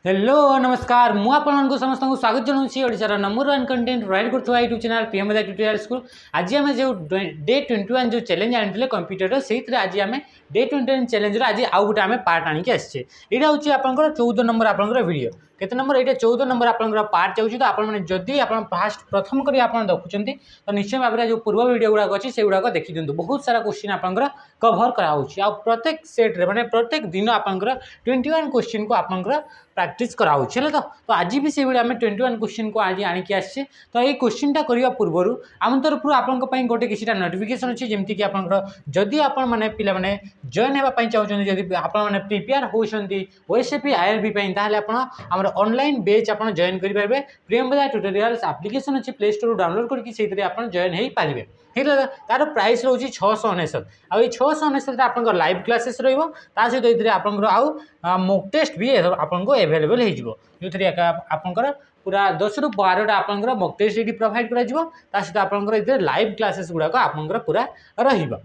Hello नमस्कार मु आपको समस्त को स्वागत जनाऊँगी ओडार नंबर 1 कंटेंट प्रोवाइड कर YouTube channel PM tutorial school. आज आम जो डे 21 जो चैलेंज आनी कंप्यूटर से आज आम डे 21 चैलेंज आज आउ गोटे आम पार्ट आणिक आसे यहाँ हूँ आप 14 नंबर आप वीडियो केते नंबर ये 14 नंबर आप पार्ट जाऊँगी। तो आपड़ी आप फास्ट प्रथम कर देखुं तो निश्चय भाव में जो पूर्व वीडियो गुड़ाक अच्छी से गुड़ाक देखी दिखाँ बहुत सारा क्वेश्चन आप कभर कराऊँ प्रत्येक सेट्रे मैंने प्रत्येक दिन आप 21 क्वेश्चन को आप प्रैक्टिस कराऊँ है। तो आज भी से आम 21 क्वेश्चन को आज आणिक आसे। तो ये क्वेश्चनटा करने पूर्व आम तरफ आपंपाई गोटे किसी नोटिफिकेशन अच्छी जमीक आपदी आप पे जॉइन होगापी चाहते जब आप प्रिपेयर होती ओएसएपी आईआरबी आप ऑनलाइन बैच आप जॉइन करेंगे। प्रियंवदा ट्यूटोरियल्स एप्लिकेशन अच्छी प्ले स्टोर डाउनलोड करके आप जॉइन हो पारे। ठीक है तार प्राइस रोज 699 आ 699 आप लाइव क्लासेस रहित आप मॉक टेस्ट भी आपको एवेलेबल हो जो थे आपंकर पूरा 10 ରୁ 12टा आपंकर मॉक टेस्ट ये प्रोवाइड कर आपंकर लाइव क्लासेस गुड़ाक आपंकर पूरा रहिबा।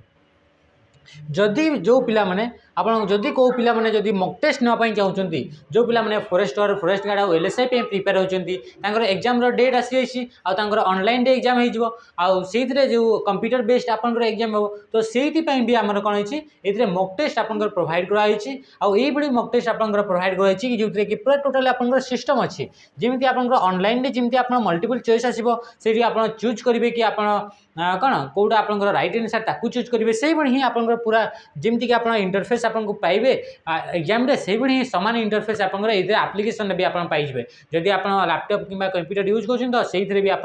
जदि जो पिला माने आपण जदि को पिला माने जदि मॉक टेस्ट ना पाई चाहउचंती जो पिला माने फॉरेस्टर फॉरेस्ट गार्ड और एलएसआई पे प्रिपेयर होचंती तांकर एग्जाम रो डेट आसी जाइछि आ तांकर ऑनलाइन डे एग्जाम हे जिवो आ सेइतरे जो कंप्यूटर बेस्ड आपनकर एग्जाम हो तो सेइति पई भी हमर कोन होइछि एतरे मॉक टेस्ट आपनकर प्रोवाइड करा होइछि आ एई बडी मॉक टेस्ट आपनकर प्रोवाइड करा होइछि कि जोतरे कि पूरा टोटल आपनकर सिस्टम अछि जेमिति आपनकर ऑनलाइन डे जेमिति आपन मल्टीपल चॉइस आसीबो सेठी आपन चूज करिवे कि आपन कौन कौटा आप राइट आंसर ताकू चूज करेंगे से ही आप पूरा जमीक आप इंटरफेस आपको पाइबे एग्जाम से ही सामान इंटरफेस आप आप्लिकेसन भी आप पाइबे जदि आप लैपटॉप कि कंप्यूटर यूज कर भी आप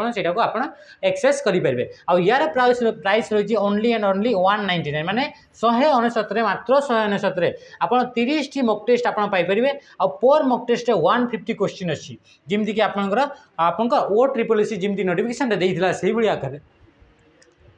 एक्सेस करेंगे। आउ यार प्राइस रही ओनली एंड ओनली 199 माने 199 मात्र 199 आप 30 टी मॉक टेस्ट आप पाइपर आ पर मॉक टेस्ट 150 क्वेश्चन अच्छी जमीक आप ओ ट्रिपल एस जमी नोटिफिकेशन देता से भाई आकार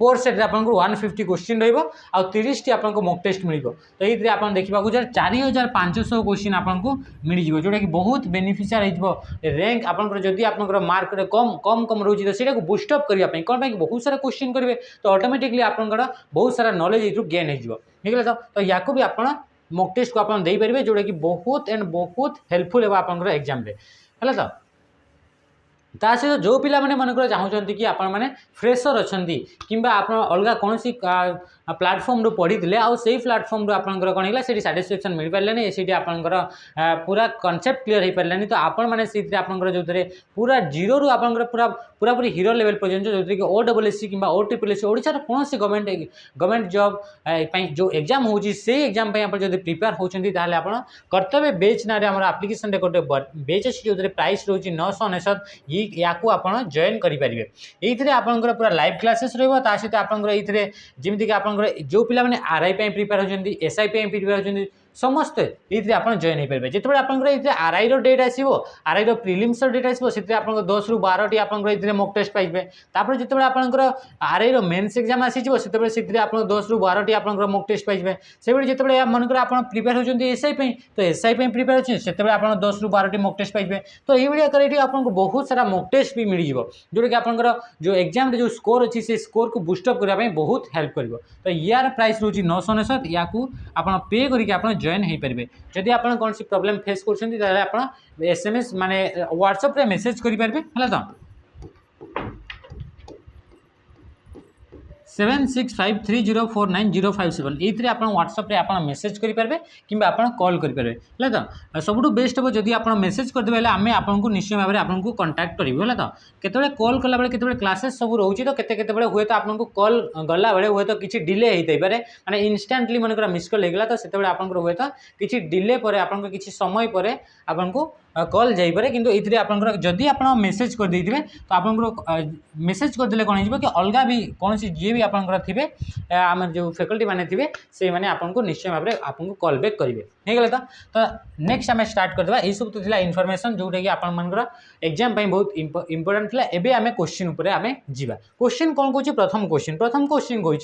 फोर सेट्रे आपको 150 क्वेश्चन रहा 30 टी आपको मॉक टेस्ट मिल। तो ये आप देखा 4500 क्वेश्चन आपको मिल जाए जोटा कि बहुत बेनिफिशियल हो रैंक आपंकर आप मार्क कम कम कम रोचे तो सही बुस्टअप करने कौन बहुत सारा क्वेश्चन करेंगे तो ऑटोमेटिकली आपंकर बहुत सारा नॉलेज ये गेन हो। ठीक है तो या भी आप मॉक टेस्ट को आप देपारे जोटा कि बहुत एंड बहुत हेल्पफुल है आप एग्जाम है। तो ता सहित जो पिला माने मनकर चाहूँगी कि आप फ्रेशर अच्छा कि आप अलग कौन सी प्लाटफर्म रू पढ़ी थे आउ से प्लाटफर्म रू आपंकर कौन है से साटिस्फेक्शन मिल पारानी से आपंकर पूरा कॉन्सेप्ट क्लियर हो पारानी। तो आपण मैंने आपंकर जो पूरा जीरो रू आपंकर पूरा पूरा पूरी हीरो लेवल पर्यंत जो कि OSSC कि OTPS ओडिशा कौन सी गवर्नमेंट जॉब जो एग्जाम होची से एग्जाम आप जो प्रिपेयर होती आप कर्तव्य बेच ना आप्लिकेसन गोटे बेच अच्छी जो प्राइस रोज 999 या आप जॉइन करेंगे। ये आपंकर पूरा लाइव क्लासेस रहा सहित आपंकर जमीक आप जो पिला माने आरआई प्रिपेयर होती एसआई प्रिपेयर होती समस्ते ये आप जॉइन हो पारे जिते आप आरआई डेट आसो आरआई प्रिलिम्स डेट आसो से 10 ରୁ 12टी आप मॉक टेस्ट पाइबे तापर जिते आपंकर आरआई मेन्स एग्जाम आसीजो से 10 ରୁ 12टी आप मॉक टेस्ट पाइबे से जिते मनकर आप प्रिपेयर होती एसआई तो एसआई प्रिपेयर अच्छे से आप 10 ରୁ 12टी मॉक टेस्ट पाइबे। तो ये कर आपको बहुत सारा मॉक टेस्ट भी मिल जाए जोटा कि आपंकर जो एग्जाम जो स्कोर अच्छी से स्कोर को बुस्टअप करने बहुत हेल्प कर। तो यार प्राइस रोज 999 या आप पे करके जॉइन हो पारे। जदि आप कौन सी प्रॉब्लम फेस कर एसएमएस माने व्हाट्सएप रे मेसेज करेंगे है। तो 7653049057 ये आप व्हाट्सएप आप मेसेज करेंगे कि कॉल करेंगे है। तो सब बेस्ट हम जब आप मेसेज करदे आम आपको निश्चय भाव में आपको कंटाक्ट करूँ है। तो केतबे कॉल कला बेले केतबे क्लासेस सब रोचे तो केतबे हुए तो आपको कॉल गला बेले हुए तो किसी डिले होते पारे माने इंस्टांटली मनकर मिस कॉल होगा तो से आपको हुए तो किसी डिले पर आपको किसी समय पर आपको कॉल जापे कि जदि आप मेसेज कर देते तो आप मेसेज करदे कौन हो कि अलग भी कौन सी जी भी आपंकर थे आम जो फैकल्टी मैंने थे से मैंने आपको निश्चय भाव में आपको कॉल बैक करेंगे। हो गला तो नेक्स्ट आम स्टार्ट करदे यही सब तो इनफॉरमेशन जोटा कि आपर एग्जाम बहुत इंपोर्टेंट था। एबे आम क्वेश्चन उपर आम जीवा क्वेश्चन कौन कौन प्रथम क्वेश्चन कहूँ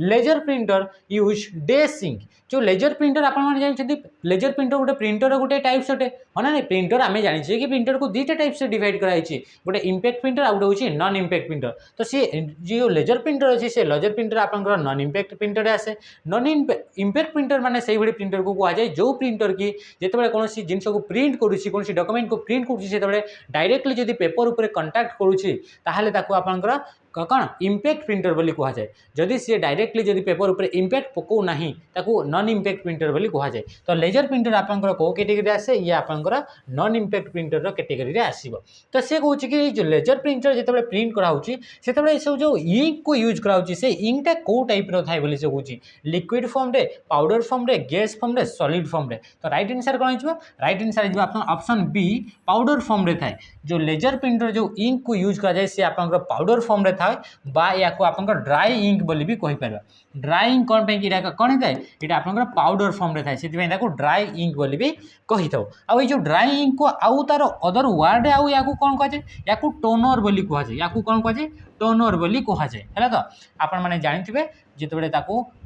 लेजर प्रिंटर यूज डे सिंक जो लेजर प्रिंटर आपण जानते लेजर प्रिंटर गोटे प्रिंटर गोटे टाइप्स अटे हाँ ना प्रिंटर आम जाने कि प्रिंटर को दुईटा टाइप्स डिवाइड कराई गोटे इम्पैक्ट प्रिंटर आ गोटे हूँ नॉन इम्पैक्ट प्रिंटर तो सी जो लेजर प्रिंटर अच्छी से लेजर प्रिंटर आपंकर नॉन इम्पैक्ट प्रिंटर आसे नॉन इम्पैक्ट प्रिंटर माने से भाई प्रिंटर को कहुए जो प्रिंटर की जिते कौन जिनस को प्रिंट करुँची कौन डॉक्यूमेंट को प्रिंट करुँची डायरेक्टली जब पेपर उपर कंटाक्ट करुँची आपंकर कौन इम्पैक्ट प्रिंटर बोली कहुए जदि सी डायरेक्टली जब पेपर उपर इम्पैक्ट पकौ ना ताकू नॉन इम्पैक्ट प्रिंटर बोली कहुए तो लेजर प्रिंटर आपंकर कौ कैटेगरी आसे ये आपंकर नॉन इम्पैक्ट प्रिंटर कैटेगरी आसो तो सी कहूँ कि जो लेजर प्रिंटर जिते प्रिंट कराऊँगी से सब जो इंक को यूज कराऊँगी से इंकटा कौ टाइप थाए बोली से कहूँ लिक्विड फॉर्म रे पाउडर फॉर्म रे गैस फॉर्म रे सॉलिड फॉर्म रे तो राइट आंसर कौन हो राइट आंसर हो ऑप्शन बी पाउडर फॉर्म रे थाए जो लेजर प्रिंटर जो इंक को यूज कराए सी आप पाउडर फॉर्म रे थाए बा या आप ड्राई इंक बोली भी कही पार ड्राई इंक कौन पे कौन होता है यहाँ आप पाउडर फॉर्म रे थाए से ड्राई इंक बोली भी कही था आउ जो ड्राई इंक को आउ तार अदर वार्ड आउ या कौन कहुए या टोनर बोली कहुए या कौन कहुए टोनर बोली कहुए है तो आपण मैंने जानते जिते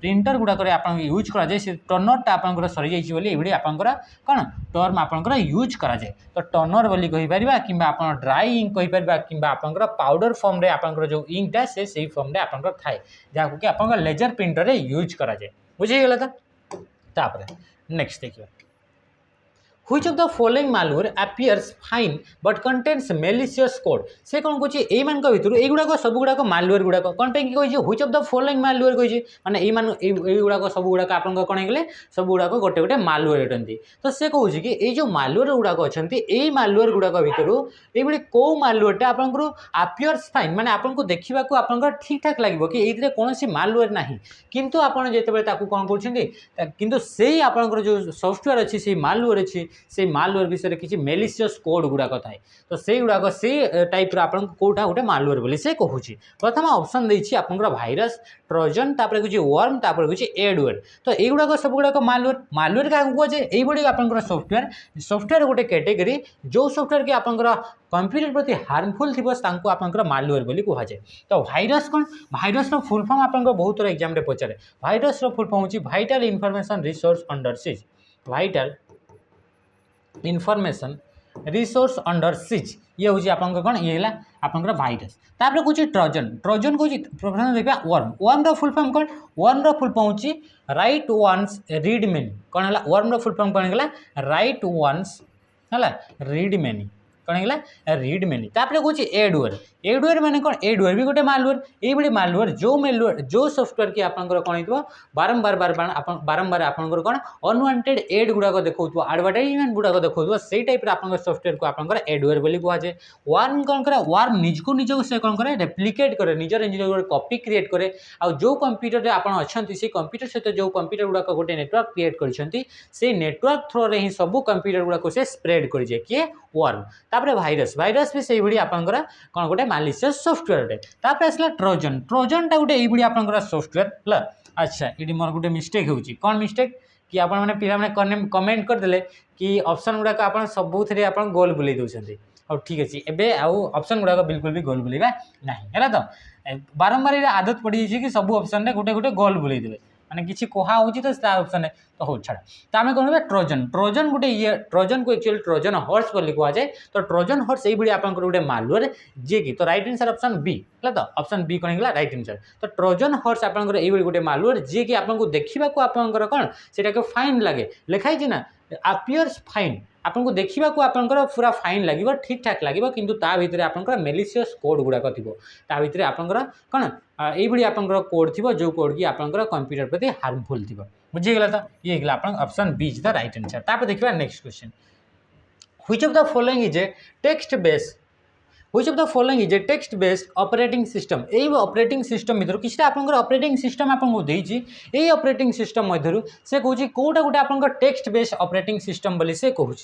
प्रिंटर गुड़ाक यूज कराए से टर्नरटा आप सरी जाइए ये आपंकर कौन टर्म आपंकर यूज कराए तो टर्नर बोली कहीपर कि आप ड्राई इंक कहीपर कि आपंकर पाउडर फॉर्म रे आपंकर जो इंकटा से फॉर्म रे आपंकर थाए जहाँ कि आप लेजर प्रिंटर रे यूज कराए बुझीगला तो नेक्स्ट देखिए Which of the following malware appears fine but contains malicious code से कौन कहे ये मान भितर युवाक सब गुड़ाक मालवेयर गुड़ाक कौन पे कही which of the following malware कही माने युवाक सब गुड़ाक आप कौन है सब गुड़ाक गोटे गोटे मालवेयर अटंती तो से कहे कि ये जो मालवेयर गुड़ाक अच्छा यही मालवेयर गुड़ाक भितर ये कौ मालवेयरटा आपंकर appears fine माने आपको देखा आपंकर ठीक ठाक लगे कि ये कौन मालवेयर ना किंतु आपड़ जिते कौन कर से आपंकर जो सॉफ्टवेयर अच्छी से मालवेयर अच्छी से मालवेयर विषय किसी मेलिशियस कोड गुड़ाक थाए तो से गुड़ाक से टाइप कौटा गोटे मालवेयर बोली से कहूँ प्रथम ऑप्शन देछि आपंकर भाइरस ट्रोजन तापर कुछ वर्म तापर कुछ एडवेयर तो युवाक सब गुड़ाक मालवेयर मालवेयर क्या कहुए यही आपंकर सॉफ्टवेयर गोटे कैटेगरी जो सॉफ्टवेयर की आपंकर कंप्यूटर प्रति हार्मफुल थी आपंकर मालवेयर बोली कहुए तो भाइरस कौन भाइरस फुल फॉर्म आपंकर बहुत थोड़ा एग्जाम रे पचारे भाइरस फुल फॉर्म होची वाइटल इनफॉरमेशन रिसोर्स अंडर सिज वाइटल इनफॉरमेशन रिसोर्स अंडर सिज ये हूँ आप कौन ये है आपंकर भाइरस तापर कौन ट्रोजन ट्रोजन कौन प्रथम देखा वर्म वर्म फुल फॉर्म कौन वर्म फुल फॉर्म होची राइट वन्स रीड मेनी कौन है वर्म फुल फॉर्म कौन है राइट वन्स है रीड मेनी कौन है रीड मेनी तापर कौन एडवेयर एडवेयर माने कौन एडवेयर भी गोटे मालवेयर ये मालवेयर जो सॉफ्टवेयर की आपंकर कौन हो बारंबार बारंबार आपंकर कौन अनवांटेड एड गुड़ाक देखो एडवर्टाइजमेंट गुड़ाक देखो से टाइप आप सॉफ्टवेयर को आपंकर एडवेयर बोली कहुए वार्म कौन करे वार्म निज को निज से कौन करे रेप्लिकेट करे निजर निज कॉपी क्रिएट करे आ जो कंप्यूटर रे आपण अछंती से कंप्यूटर सहित जो कंप्यूटर गुड़ाक गोटे नेटवर्क क्रिएट करछंती से नेटवर्क थ्रो रे ही सब कंप्यूटर गुड़ाक से स्प्रेड कर जाए किए वर्म तापर भाइरस भाइरस भी से आपंकर कौन गोटे मालिशियस सॉफ्टवेयर तापर आसला ट्रोजन ट्रोजन टा गोटे ये आपंकर सॉफ्टवेयर है अच्छा ये मोर गोटे मिस्टेक होची कौन मिस्टेक कि आपण मैंने पिला मैंने कमेंट करदे कि ऑप्शन गुड़ाक आप सबुथ गोल बुले दौरान और ठीक अच्छे एबे आउ ऑप्शन गुड़ाक बिल्कुल भी गोल बुलेगा नहीं है तो बारंबार ये आदत पड़ जाए कि सब ऑप्शन में गोटे गोटे गोल बुले देवे माने किसी कहा हो तो ऑप्शन है तो हो छाड़ा तो आम कौन ट्रोजन ट्रोजन गोटे ये ट्रोजन को एक्चुअली ट्रोजन हॉर्स बोली कहुए तो ट्रोजन हॉर्स ये आप गोटे मालवेयर जी की तो राइट आंसर ऑप्शन बी है तो ऑप्शन बी कौन है राइट आंसर तो ट्रोजन हॉर्स आप गोटे मालवेयर जी की आपको देखा आपंकर कौन से फाइन लगे लिखाई ना appears फाइन आपको देखा आपंकर पूरा फाइन लगे ठीक ठाक लगे किंतु ता भितर आपंकर मेलिशियस कोड गुड़ाक ता भितर आपंकर कौन ये आपंकर कोड थी जो कोड की आपंकर कंप्यूटर प्रति हार्मफुल थी बुझीगला तो ये option B is the right answer तापर देखिए next question which of the following is a text based which of the following is a text based operating system यही ऑपरेटिंग सिस्टम भर किसी आपंकर ऑपरेटिंग सिस्टम आपको देती यही ऑपरेटिंग सिस्टम मध्य से कहूँ कौटा गोटे आप टेक्स्ट बेस्ड ऑपरेटिंग सिस्टम बोली से कहूँ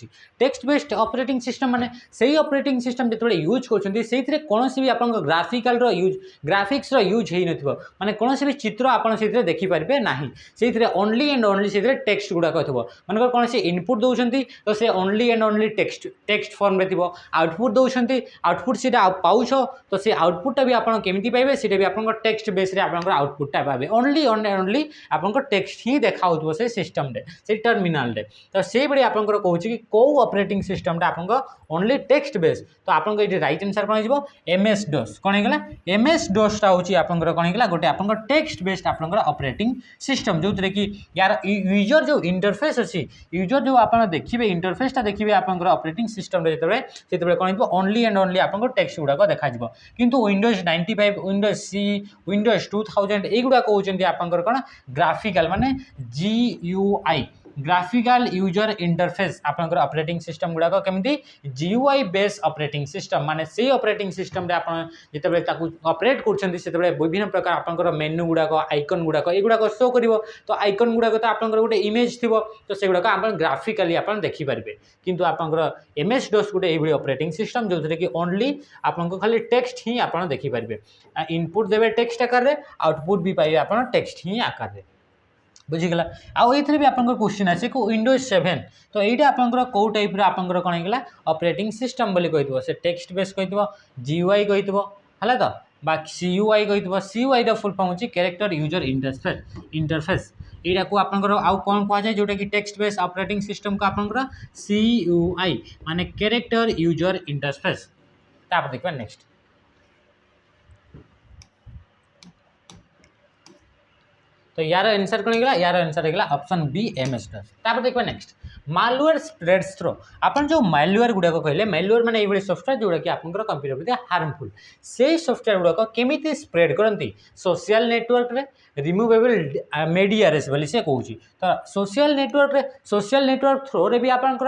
टेक्स्ट बेस्ड ऑपरेटिंग सिस्टम माने सही ऑपरेटिंग सिस्टम जो यूज कर कौन भी आप ग्राफिकल यूज ग्राफिक्स यूज हो ना कौन भी चित्र आपड़ से देखिपारे ना से only and only say text गुड़ाक थो मन कौन से इनपुट दौरान तो से only and only text form में थो आउटपुट दौरान आउटपुट आउटपुट से पाउछ तो से आउटपुटा भी आपन केमिति पाइबे सेटा भी आपन टेक्स्ट बेस रे आपन आउटपुटा पाइबे ओनली ओनली आपन टेक्स्ट ही देखा होतबो से सिस्टम रे से टर्मिनल रे तो से बडी आपन कहूँ कि को ऑपरेटिंग सिस्टम टा आपन ओनली टेक्स्ट बेस तो आपन ये राइट आंसर कौन हो MS DOS कौन होगा MS DOS टा हूँ आपन कौन होगा गोटे आपन टेक्स्ट बेस्ड आपन ऑपरेटिंग सिस्टम जो थे कि यार यूजर जो इंटरफेस अच्छी यूजर जो आप देखिए इंटरफेसटा देखिए आपन ऑपरेटिंग सिस्टम से कौन हो ओनली एंड ओनली आपन टेक्स्ट गुड़ाक देखा किंतु विंडोज 95 विंडोज सी विंडोज 2000 युवा कहते आपन कौन ग्राफिकल माने GUI ग्राफिकल यूजर इंटरफेस आपन ऑपरेटिंग सिस्टम गुड़ाक केमती GUI बेस ऑपरेटिंग सिस्टम माने से ऑपरेटिंग सिस्टम रे आपन जिते ऑपरेट कर विभिन्न प्रकार आपन मेनू गुड़ाक आइकन गुड़ाक युवाक शो कर तो आइकन गुड़ाक तो आपन गोटे इमेज थी तो से गुड़ाक आप ग्राफिकाली आप देखिपारे किंतु आपन MS DOS गोटे ये ऑपरेटिंग सिस्टम जो थे कि ओनली आपन खाली टेक्स्ट ही आप देखिपारे इनपुट देवे टेक्स्ट आकार आउटपुट भी पाइबे आप टेक्स्ट ही आकार बुझीगला आउ ये भी आपन क्वेश्चन आसे को विंडोज 7 तो यहाँ आपन कौ टाइप आपन कौन होगा ऑपरेटिंग सिस्टम बोली कही से टेक्स्ट बेस कही GUI कही है तो बा CUI कही CUI फुल फॉर्म होची कैरेक्टर यूजर इंटरफेस यहाँ को आपन आउ कौन कह जाए जोटा कि टेक्स्ट बेस ऑपरेटिंग सिस्टम को आपन CUI माने कैरेक्टर यूजर इंटरफेस तापर देखबा नेक्स्ट तो यार आंसर कौन होगा यार आंसर होगा ऑप्शन बी MS DOS तापर देखबा नेक्स्ट मालवेयर स्प्रेड्स थ्रो आपन जो मालवेयर गुड़ाक कहले मालवेयर माने ये सॉफ्टवेयर जोड़ा कि आपन कंप्यूटर प्रति हार्मफुल से सॉफ्टवेयर गुड़ाक केमिति स्प्रेड करती सोशल नेटवर्क रे रिमूवेबल मीडिया रे बोली से कहूँ तो सोशल नेटवर्क थ्रो रे भी आपन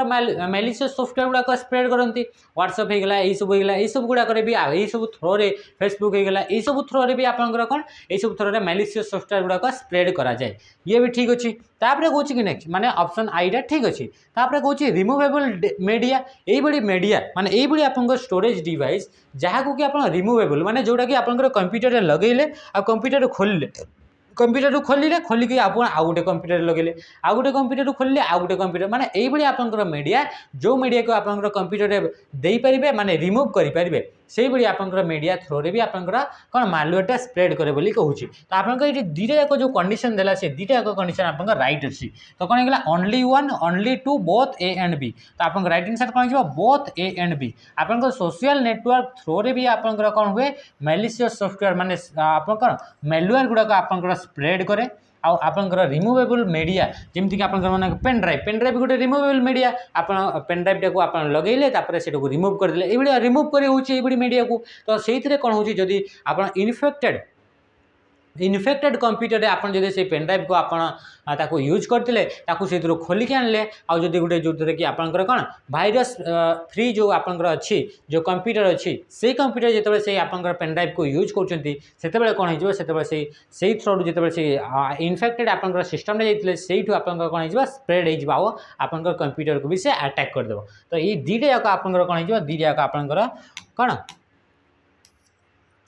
मैलिशियस सॉफ्टवेयर गुड़ाक स्प्रेड करती व्हाट्सएप होगा यही सब होगा यही सब गुड़ाक भी यही सब थ्रो रे फेसबुक होगा यही सब थ्रो रे भी आपन कौन यही सब थ्रो रे मैलिशियस सॉफ्टवेयर गुड़ाक स्प्रेड करा जाए ये भी ठीक अच्छी तापर कौन कि नेक्स्ट माने ऑप्शन आईटा ठीक अच्छी तापर कौन रिमूवेबल मीडिया यही मीडिया माने यही आपन स्टोरेज डिवाइस जहाँ को कि आप रिमूवेबल माने जोटा कि आपन कंप्यूटर लगेले आ कंप्यूटर खोलिले कंप्यूटर खोलिले खोलिकी आप आउ गोटे कंप्यूटर लगेले आउ गोटे कंप्यूटर खोलिले आउ गोटे कंप्यूटर माने यही आपन मीडिया जो मीडिया को आपन कंप्यूटर दे पारे माने रिमूव करें से भाई आप मीडिया थ्रो रे भी आप कौन मालवेयरटा स्प्रेड करे बोली कहूँ तो आप दीटा जाक जो कंडीशन देला से दीटा जाक कंडीशन आप राइट अच्छी तो कौन होगा only 1 only 2 both A and B तो आप राइट आंसर कौन हो बोथ A एंड B आप सोशल नेटवर्क थ्रो रे भी आप कौन हुए मैलिशियस सॉफ्टवेयर माने आप कौन मालवेयर गुड़ाक आप स्प्रेड करे आपंकर रिमूवेबल मीडिया जमीक आप पेन ड्राइव गोटे रिमूवेबल मीडिया आप पेन ड्राइव टाक आप लगेले से रिमूव करदे ये रिमूव कर मीडिया को तो से कौन हो जदि आप इनफेक्टेड कंप्यूटर रे आपन जदि से पेन ड्राइव को आपन ताको यूज करते से खोलिक आनले आउ जदि गोटे जो कि आपंकर कौन भाइरस फ्री जो आपंकर अच्छी जो कंप्यूटर अच्छी से कंप्यूटर जिते से आपंकर पेन ड्राइव को यूज करते कौन हो से थ्रू जिते से इनफेक्टेड आपंकर सिस्टम जाते से कौन हो स्प्रेड हो आपंकर कंप्यूटर को भी से अटैक करदेव तो ये दीटा जाक आपंकर कौन हो दीटा जाक आपंकर कौन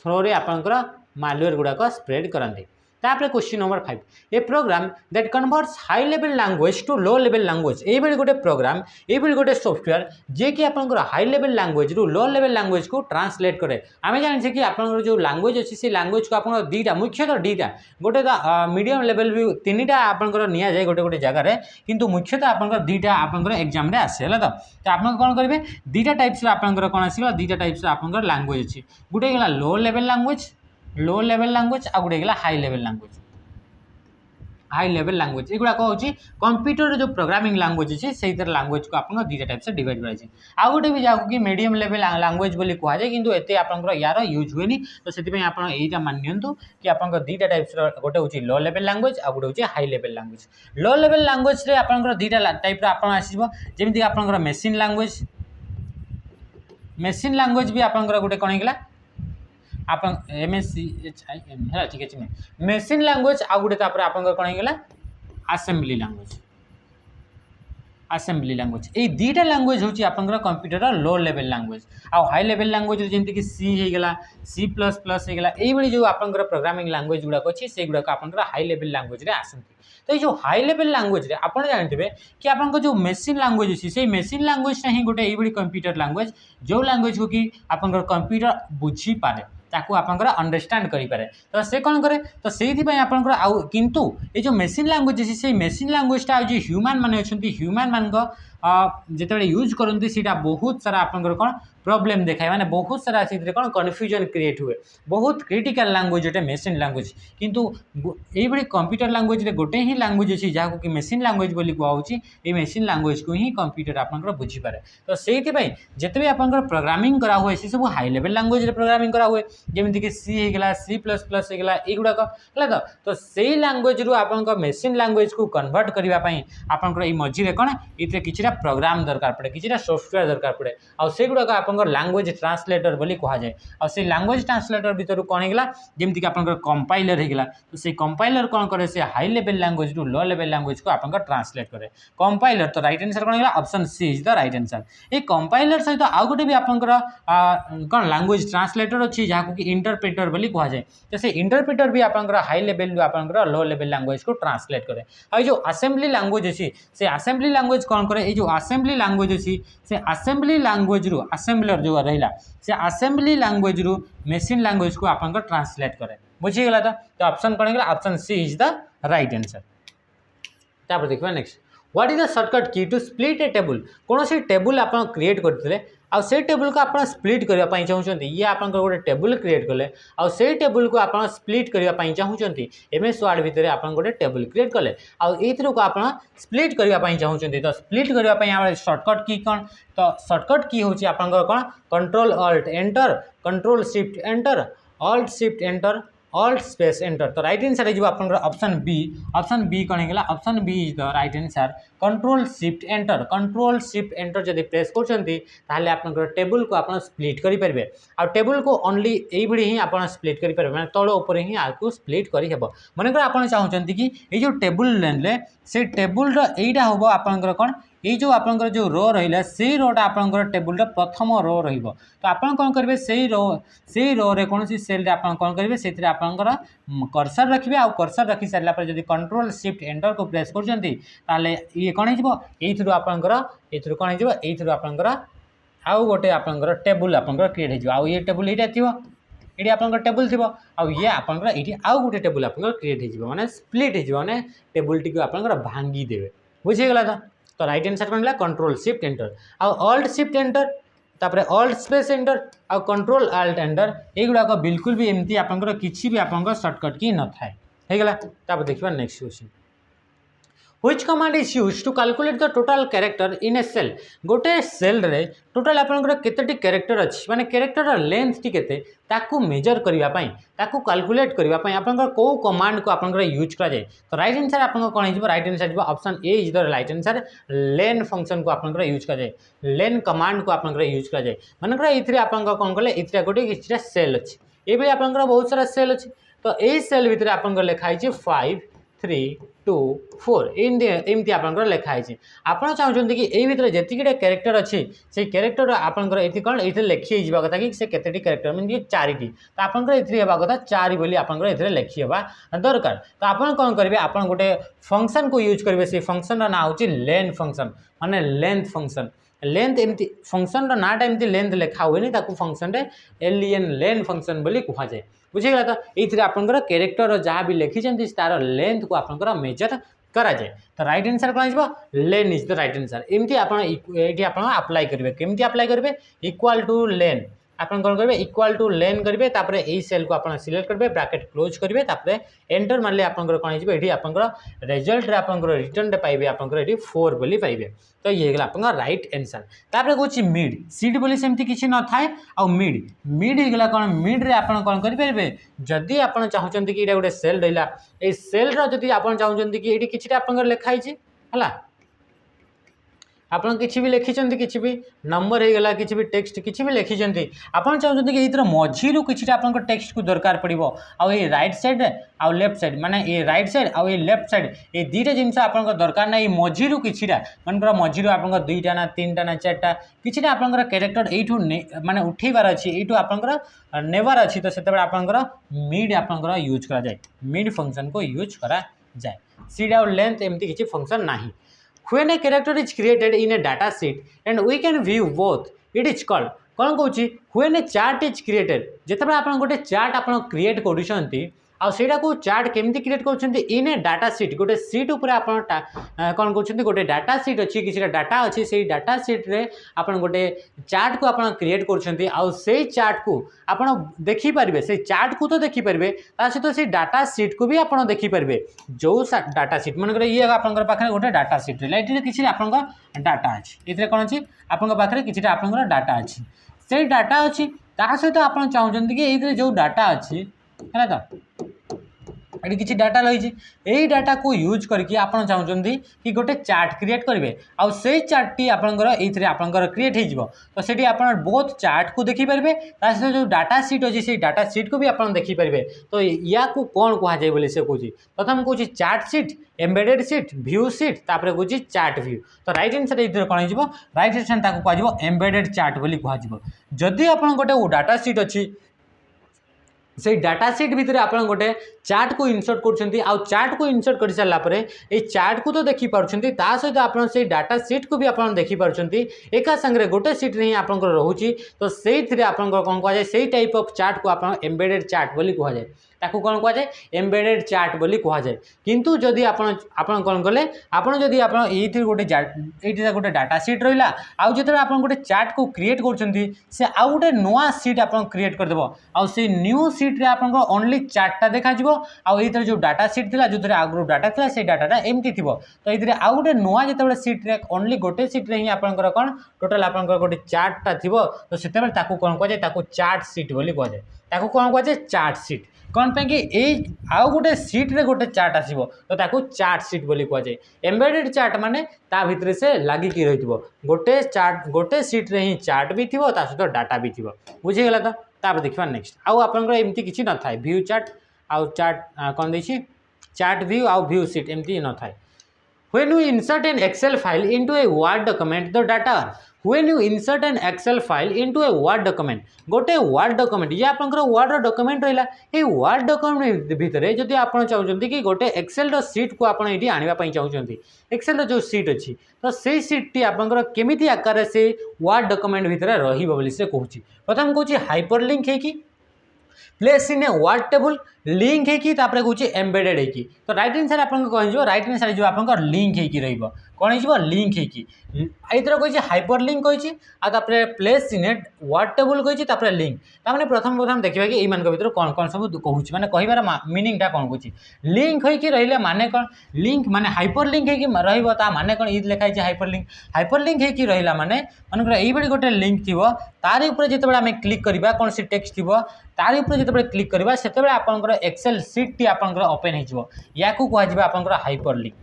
थ्रो रे आपंकर मालवेयर गुड़ाक स्प्रेड करते तापर question number 5 a program that converts high level language to low level language ये गोटे प्रोग्राम ये गोटे सॉफ्टवेयर जे कि आप हाई लेवल लैंग्वेज रु लो लेवल लैंग्वेज को ट्रांसलेट करे आम जाने कि आप जो लैंग्वेज अच्छी से लैंग्वेज को आप दीटा मुख्यतः दीटा गोटे मीडियम लेवल भी 3टा आपंकर नि जाए गोटे गोटे जगार किंतु मुख्यतः आप दीटा आपंकर एग्जाम रे आसे है तो आप कौन करेंगे दीटा टाइप्स आपंकर कौन आसगा दीटा टाइप्स आपंकर लैंग्वेज अच्छी गोटे गला लो लेवल लैंग्वेज आ गोटे गला हाई लेवल लैंग्वेज एगुड़ा कौन हो कंप्यूटर जो प्रोग्रामिंग लैंग्वेज अच्छे से लैंग्वेज को आप दीटा टाइप से डिवाइड कराई आउ गोटे भी जहाँ कि मीडियम लेवल लैंग्वेज बोली कहुए कि एत आप यार यूज हुए तो से आप मानतु कि आप दीटा टाइप्स गोटे हूँ लो लेवल लैंग्वेज आ गोटे हूँ हाई लेवल लैंग्वेज लो लेवल लैंग्वेज रे आप दीटा टाइप आसमी आप मेसीन लैंग्वेज भी आप गोटे कौन होगा आप MSCHIM है ठीक है मेसीन लैंग्वेज आ गोटे आप कौन होगा असेंबली लैंग्वेज ये दीटा लैंग्वेज हूँ आप कंप्यूटर लो लेवल लैंग्वेज आ हाई लेवल लैंग्वेज जमीक सी होगा C++ होगा ये जो आप प्रोग्रामिंग लैंग्वेज गुड़ाक अच्छी से गुड़ाक आप हाई लेवल लैंग्वेज रे आसती तो ये जो हाई लेवल लैंग्वेज आप जानते कि आप जो मेसीन लैंग्वेज अच्छी से मेसीन लैंग्वेजटा ही गोटे ये कंप्यूटर लैंग्वेज जो लैंग्वेज को कि आप कंप्यूटर बुझीपे ताकू आपंकर अंडरस्टैंड करें तो से कौन करे तो से आपंकर आउ किंतु ये जो मेसीन लैंग्वेज अच्छी से मेसीन लैंग्वेजटा जो ह्यूमन मैंने अच्छा ह्यूमन मान जिते यूज करती सीटा बहुत सारा आपंकर कौन प्रॉब्लम देखाए माने बहुत सारा से कौन कन्फ्यूजन क्रिएट हुए बहुत क्रिटिकल लैंग्वेज गोटे मेसीन लैंग्वेज किंतु ये कंप्यूटर लैंग्वेज रे गोटे ही लैंग्वेज अच्छी जहाँ कि मेसीन लैंग्वेज बोली कहूँ ये मेसीन लैंग्वेज को ही कंप्यूटर आपंकर बुझीपारे तो से जिते भी आपंकर प्रोग्रामिंग करा हुए से सब हाई लेवल लैंग्वेज रे प्रोग्रामिंग करा हुए जमीन कि सी होगा C++ होगा युड़ाक है तो से लैंग्वेज रू आप मेसीन लैंग्वेज को कन्वर्ट करने आपंकर ये मझे कौन ये किसी प्रोग्राम दरकार पड़े किसी सॉफ्टवेयर दरकार पड़े आउ से गुड़ाक आप लैंग्वेज ट्रांसलेटर बोली कहुए और से लैंग्वेज ट्रांसलेटर भितर कौन होगा जमीक आप कंपाइलर होगा तो से कंपाइलर कौन करे से हाई लेवल लैंग्वेज रू लो लेवल लैंग्वेज को आप ट्रांसलेट करे कंपाइलर तो राइट आंसर कौन होगा option C is the right answer ये कंपाइलर सहित आउ गोटे भी आपंकर कौन लैंग्वेज ट्रांसलेटर अच्छी जहाँ कि इंटरप्रेटर बोली कहुए तो से इंटरप्रेटर भी आपंकर हाई लेवल आपंकर लो लेवल लैंग्वेज को ट्रांसलेट करे और जो असेंबली लैंग्वेज अच्छी से असेंबली लैंग्वेज कौन करे ये जो असेंबली लैंग्वेज अच्छी से असेंबली लैंग्वेज रू असेंबलर जो रहा से असेंबली लैंग्वेज रू मेसीन लैंग्वेज को आपंकर ट्रांसलेट करे बुझीगला तो ऑप्शन कौन है option C is the right answer तापर देखिए next what is the shortcut key to split a table कौन सी टेबल आप क्रिएट करते आउ से टेबल को आप स्प्लिट करने चाहते ये आप गोटे टेबल क्रिएट कले आउ से टेबल को आप स्प्लिट करने चाहते MS वर्ड भितर आप गोटे टेबल क्रिएट कले आउ को आप स्प्लिट करने चाहते तो स्प्लिट करने शॉर्टकट की कौन तो शॉर्टकट की हूँ कौन control alt enter control shift enter alt shift enter alt space enter तो राइट आंसर हो ऑप्शन बी कौन होगा option B is the right answer control shift enter जब प्रेस कर आप टेबल को आप स्प्लिट करेंगे आ टेबल को ओनली ये ही आप स्प्लिट करेंगे मैंने तल उपर ही आपको स्प्लिट करहब मनकर आप चाहते कि ये जो टेबल लेने से टेबल रहा हम आपंकर कौन ये जो आपंकर जो रो रहा से रोटा आपंकर टेबल प्रथम रो रही तो आप कौन करेंगे से रो रे कौन सी सेल आप कौन करेंगे से आपंकर कर्सर रखिए आउ कर्सर रखी सारा जब कंट्रोल शिफ्ट एंटर को प्रेस कर ये कौन हो आपंकर ये कौन हो आपंकर आउ गोटे आपंकर टेबल आपंकर क्रिएट हो ये टेबल यहाँ थी ये आप टेबल थी आउ ये आपंकर ये आउ गोटे टेबल आपंकर क्रिएट हो स्प्लिट हो टेबल टी आपंकर भांगीदेवे बुझीगला तो राइट आंसर कौन है कंट्रोल शिफ्ट एंटर आउ ऑल्ट शिफ्ट एंटर तापर ऑल्ट स्पेस एंटर आउ कंट्रोल ऑल्ट एंटर युड़ाक बिल्कुल भी एमती आपंकर किसी भी आपंकर शॉर्टकट की न थाए होगला तापर देखिए next question Which command is used to calculate the total character in a cell? गोटे सेल रे टोटाल आपंकर केतेटी कैरेक्टर अच्छी माने कैरेक्टर लेंथ टी केते ताकू मेजर करिया पई ताकू कैलकुलेट करिया पई आपंकर को कमांड को आपंकर यूज करा जाय तो राइट आंसर आपंकर कोन हिजबो राइट आंसर हिजबो option A is the right answer LEN function को आपंकर यूज करा जाय लेन कमांड को आपंकर यूज करा जाय मानकर इथरे आपंकर कोन कले इथरे गोटे किछटा सेल अच्छी एबे आपंकर बहुत सारा सेल अच्छी तो ए सेल भितर आपंकर लिखा है 5 3 2 4 एमती आपंकर लिखाई आप चाहते कि यही भितर जी कैरेक्टर अच्छी से कैरेक्टर आपंकर ये कौन ये लिखी जावा कथा कि से केतेटी कैरेक्टर मीन 4टी तो आपंकर ये हवा कथा 4 बोली आपंकर ये लिखी हवा दरकार तो आप कौन करेंगे आप गोटे फंक्शन को यूज करेंगे से फंक्शन ना हूँ लेन फंक्शन माने लेंथ फंक्शन लेंथ एमती फंक्शन नाटा एमती लेंथ लिखा हुए फंक्शन एलियन लेन फंक्शन बोली कहुए बुझीगला तो ये आपंकर कैरेक्टर जहाँ भी लिखी तार लेंथ को आपंकर मेजर करा जाए तो राइट आंसर कौन हो लेन इज द राइट आंसर एमती आप अप्लाई करेंगे केमती अप्लाई करेंगे इक्वाल टू लेन आप कौन करेंगे इक्वाल टू लेन करेंगे तापर यही सेल को आप सिलेक्ट करेंगे ब्रैकेट क्लोज करेंगे तापर एंटर मारे आपंकर कौन हो आपंकर रिजल्ट आपंकर रिटर्न पाइबे आपंकर ये 4 बोली पाइबे तो ये होगा आपंकर राइट आंसर तापर कौन मिड सीड बोली सेमती किसी न थाए आ मिड होगा कौन मिड रे आप कौन करेंगे जदि आप चाहते कि गोटे सेल रहा ये सेल री आप चाहते कि ये किसी आपंकर लिखाई है आप किसी भी लिखिं किसी भी नंबर हो गला किसी भी टेक्स्ट किसी भी लिखिं आप चाहते कि ये मझीरू किसी आप टेक्स्ट को दरकार पड़ो आउ ये राइट साइड आउ लेफ्ट साइड माने ये राइट साइड आउ ये लेफ्ट साइड ये दुईटा जिनस आप दरकार ना ये मझीरू किसीटा मनकर मझीरू आप 2टा ना 3टा ना 4टा किसी आपंकर कैरेक्टर यू माने उठेबार अच्छी यू आपंकर नेबार अच्छी तो से आपंकर मिड आपंकर यूज करा जाए मिड फंक्शन को यूज करा जाए सीट आउ लेंथ एमती किसी फंक्शन ना when a character is created in a data sheet and we can view both it is called कौन कौन when a chart is created जिते आप गोटे चार्ट आप क्रिएट कर आईटा को चार्ट केमती क्रिएट कर इन ए डाटा सीट गोटे सीट उपर आप कौन कहते गोटे डाटा सीट अच्छी किसी डाटा अच्छी से डाटा सीट्रे आप गोटे चार्ट को आप क्रिएट कर चार्ट को आप देखिपारे से चार्ट को तो देखिपारे सहित से डाटा सीट को भी आप देखिपारे जो डाटा सीट मन ये आप गोटे डाटा सीट रहा ये किसी आप डाटा अच्छी ये कौन अच्छी आपे किसी आप डाटा अच्छी से डाटा अच्छी ता सहित आप चाहते कि ये जो डाटा अच्छी है तो ये किसी डाटा रही यही डाटा को यूज करके आप चाहते कि गोटे चार्ट क्रिएट करेंगे आउ से चार्टी आपंकर आपंकर क्रिएट हो तो सेठी आप बहुत चार्ट को देखिपारे सहित जो डाटा सीट अच्छी से डाटा सीट को भी आप देखिपारे तो या को कौन कहुए बोले से कहूँ प्रथम कहूँ chart seat embedded seat view seat तापर कहूँ चार्ट व्यू तो राइट आंसर ये कौन हो राइट आंसर कह एम्बेडेड चार्ट बोली कह जदि आप गोटे डाटा सीट अच्छी से डाटा सीट भितर आप गोटे चार्ट को इनसर्ट कर चार्ट को इनसर्ट कर सारापर ये चार्ट को तो देखिपारे सहित आप डाटा सीट को भी आप देखिपारे एका संगे गोटे सीट्रे ही आप रोचे तो से आप कौन कहुए से टाइप ऑफ चार्ट को आप एम्बेडेड चार्ट बोली कहुए ताकू कौन कहुए एम्बेडेड चार्ट बोली कहुए किंतु जदि आप कौन कले आप जदि आप ये गोटे डाटा सीट रहा आउ जो आप गोटे चार्ट को क्रिएट कर आउ गोटे नुआ सीट आप क्रिएट करदेव आउ से न्यू सीट्रे आप ओनली चार्टा देखा आउ ये जो डाटा सीट था जो आगु डाटा था से डाटा एमती थी तो ये आउ गोटे नुआ जो सीट्रे ओनली गोटे सीट्रे ही आपंकर कौन टोटाल आप गोटे चार्टा थी तो से कौन कहुए चार्ट सीट बोली कहुए कौन कहुए चार्ट सीट कौन पे कि आउ गोटे सीट्रे गोटे चार्ट आसो तो ताकू चार्ट सीट बोली कहुए एम्बेडेड चार्ट माने ता भितर से लागिकी रही गोटे चार्ट गोटे सीट्रे ही चार्ट भी थी सहित डाटा भी थी बुझीगला तो तापर देखा नेक्स्ट आउ आपंकर एमती किसी न था व्यू चार्ट आउ चार्ट कौन देखिए चार्ट व्यू आउ व्यू सीट एमती न था When we insert an Excel file into a Word document, the data are when you insert an Excel file into a Word document, गोटे Word document ये आपंकर Word document रहा ये Word document भितर जदि आप चाहते कि गोटे Excel सीट को आप ये आने चाहते Excel जो सीट अच्छी तो से सीट टी आपंकर केमिति आकार से Word document भितर रही से कहूँ प्रथम कहूँ हाइपरलिंक है कि place in a word table link है कहूँ एम्बेडेड है तो राइट आंसर आप राइट आंसर जो आप लिंक है कौन हो लिंक है कही हाइपर लिंक कही आपर place in a word table कही लिंक ताने प्रथम प्रथम देखा कि मान भर कौन कौन सब कहूँ मैंने कहबार मीनिंगटा कौन कहूँ लिंक होइकी रहा माने कौन लिंक माने हाइपर लिंक है माने कौन ये लिखाई हाइपर लिंक है रहा माने मनकर ये गोटे लिंक थी तार उपर जो आम क्लिक करवा कौन सी टेक्स्ट थी तार उपर जो क्लिक करवा से आपंकर एक्सेल सीट टी आपंकर ओपन हो कहुए आपंकर हाइपर लिंक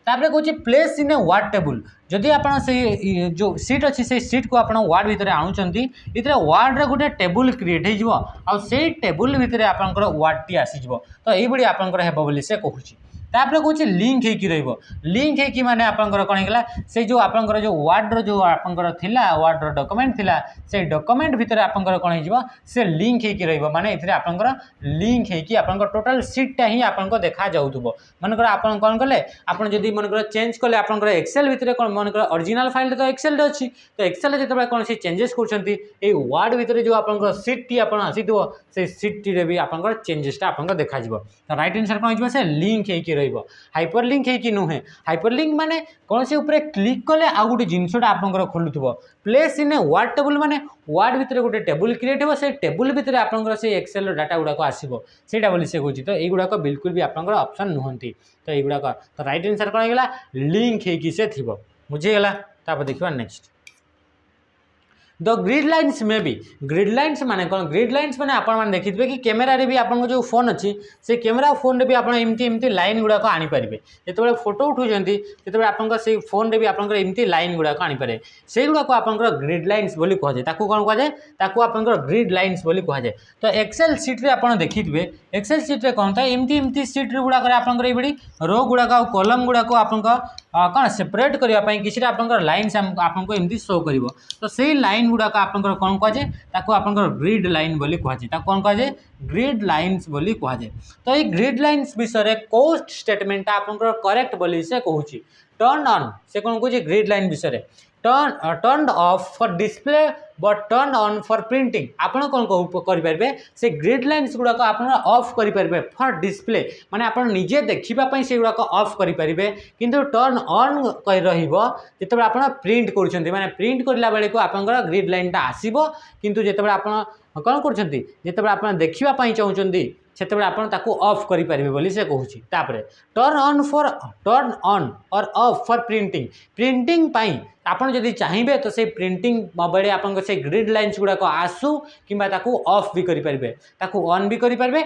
तापर कहूँ place in a word table जदि आप जो सीट अच्छी से सीट को आप वार्ड भितर आणुंट ये वार्ड गोटे टेबुल क्रिएट हो टेबुल भितर आपंकर वार्ड टी आसीज तो ये आपंकर हे बोली से कहूँ तापर कहूँ लिंक हो लिंक है माने आपंकर कौन होगा से जो आपंकर जो वार्डर जो आपंकर थिला वार्डर डॉक्यूमेंट थिला से डॉक्यूमेंट भितर आपंकर कौन हो से लिंक हो माने इथरे आपंकर लिंक है आपंकर टोटल सीटा ही आपंकर देखा जाउथबो मनकर आपन कौन कले आपन जदि मनकर चेंज कले आपंकर एक्सेल भितर कौन मनकर ओरिजिनल फाइल तो एक्सेल अच्छी तो एक्सेल जो कौन सी चेंजेस करछंती ए वर्ड भितर जो आपंकर सीट टी आपन आसीथबो से सीट टी रे भी आपंकर चेंजेसटा आपंकर देखा जिवो तो राइट आंसर कौन हो से लिंक है हाइपर लिंक है कि नुहे हाइपर लिंक माने कौन से ऊपर क्लिक कले आ गोटे जिनसटा आपंकर खोलुथबो place in a word table माने वर्ड भितर गोटे टेबुल क्रिएट हो से टेबुल भितर आपंकर से एक्सेल डाटा गुड़ाक आसो सेटा बोली से कहूँ तो युवाक बिल्कुल भी आपंकर ऑप्शन नुहंती तो युवाक तो राइट आंसर कौन होगा लिंक है कि से थी बुझीगला तापर देखा next the grid lines may be grid lines माने कौन ग्रिड लाइन्स माने आपण मैंने देखिए कि कैमेरा रे भी आपन जो फोन अच्छी से कैमेरा फोन रे भी आप एमती लाइन गुड़ाक आनीपारे जो फोटो उठाउछंती जो आपन से फोन रे भी आपन एमती लाइन गुड़ाक आनीपारे से गुड़ाक आपन ग्रिड लाइन्स बोली कहुए ताकू कौन कहुए ताकू आपन ग्रिड लाइन्स बोली कहुए तो एक्सेल सीट रे आपन देखिए एक्सेल सीट रे कौन था एमती सीट गुड़ाक आपन ये रो गुड़ाक कलम गुड़ाक आपन कौन सेपरेट करने किसी आपंकर लाइन्स आपको एमती शो कर तो से लाइन गुड़ाक आपंकर कौन कहुए ताको आपंकर ग्रिड लाइन बोली कहुए कौन कहुए ग्रिड लाइन्स बोली कहुए तो ये ग्रिड लाइन्स विषय कौ स्टेटमेंट आपंकर करेक्ट बोली से कहूँ टर्न ऑन से कौन कहे ग्रिड लाइन विषय turn off for display but turn on for printing आपड़ कौन करेंगे से ग्रिड लाइन्स गुड़ाक आप ऑफ करेंगे फॉर डिस्प्ले माने आप निजे देखापी से गुड़ाक ऑफ करेंगे किंतु टर्न ऑन जिते आप प्रिंट कर प्रिंट करला बेले को आप ग्रिड लाइनटा आसो किंतु जिते आप कौन करते आप देखापी चाहते से आप ऑफ करेंगे बोली से कहूँ टर्न ऑन और ऑफ फॉर प्रिंटिंग प्रिंटिंग पाई आपन जदि चाहिए तो से प्रिंटिंग बेले आप ग्रिड लाइन्स गुड़ाक आसू कि ऑफ भी करेंगे ऑन भी करेंगे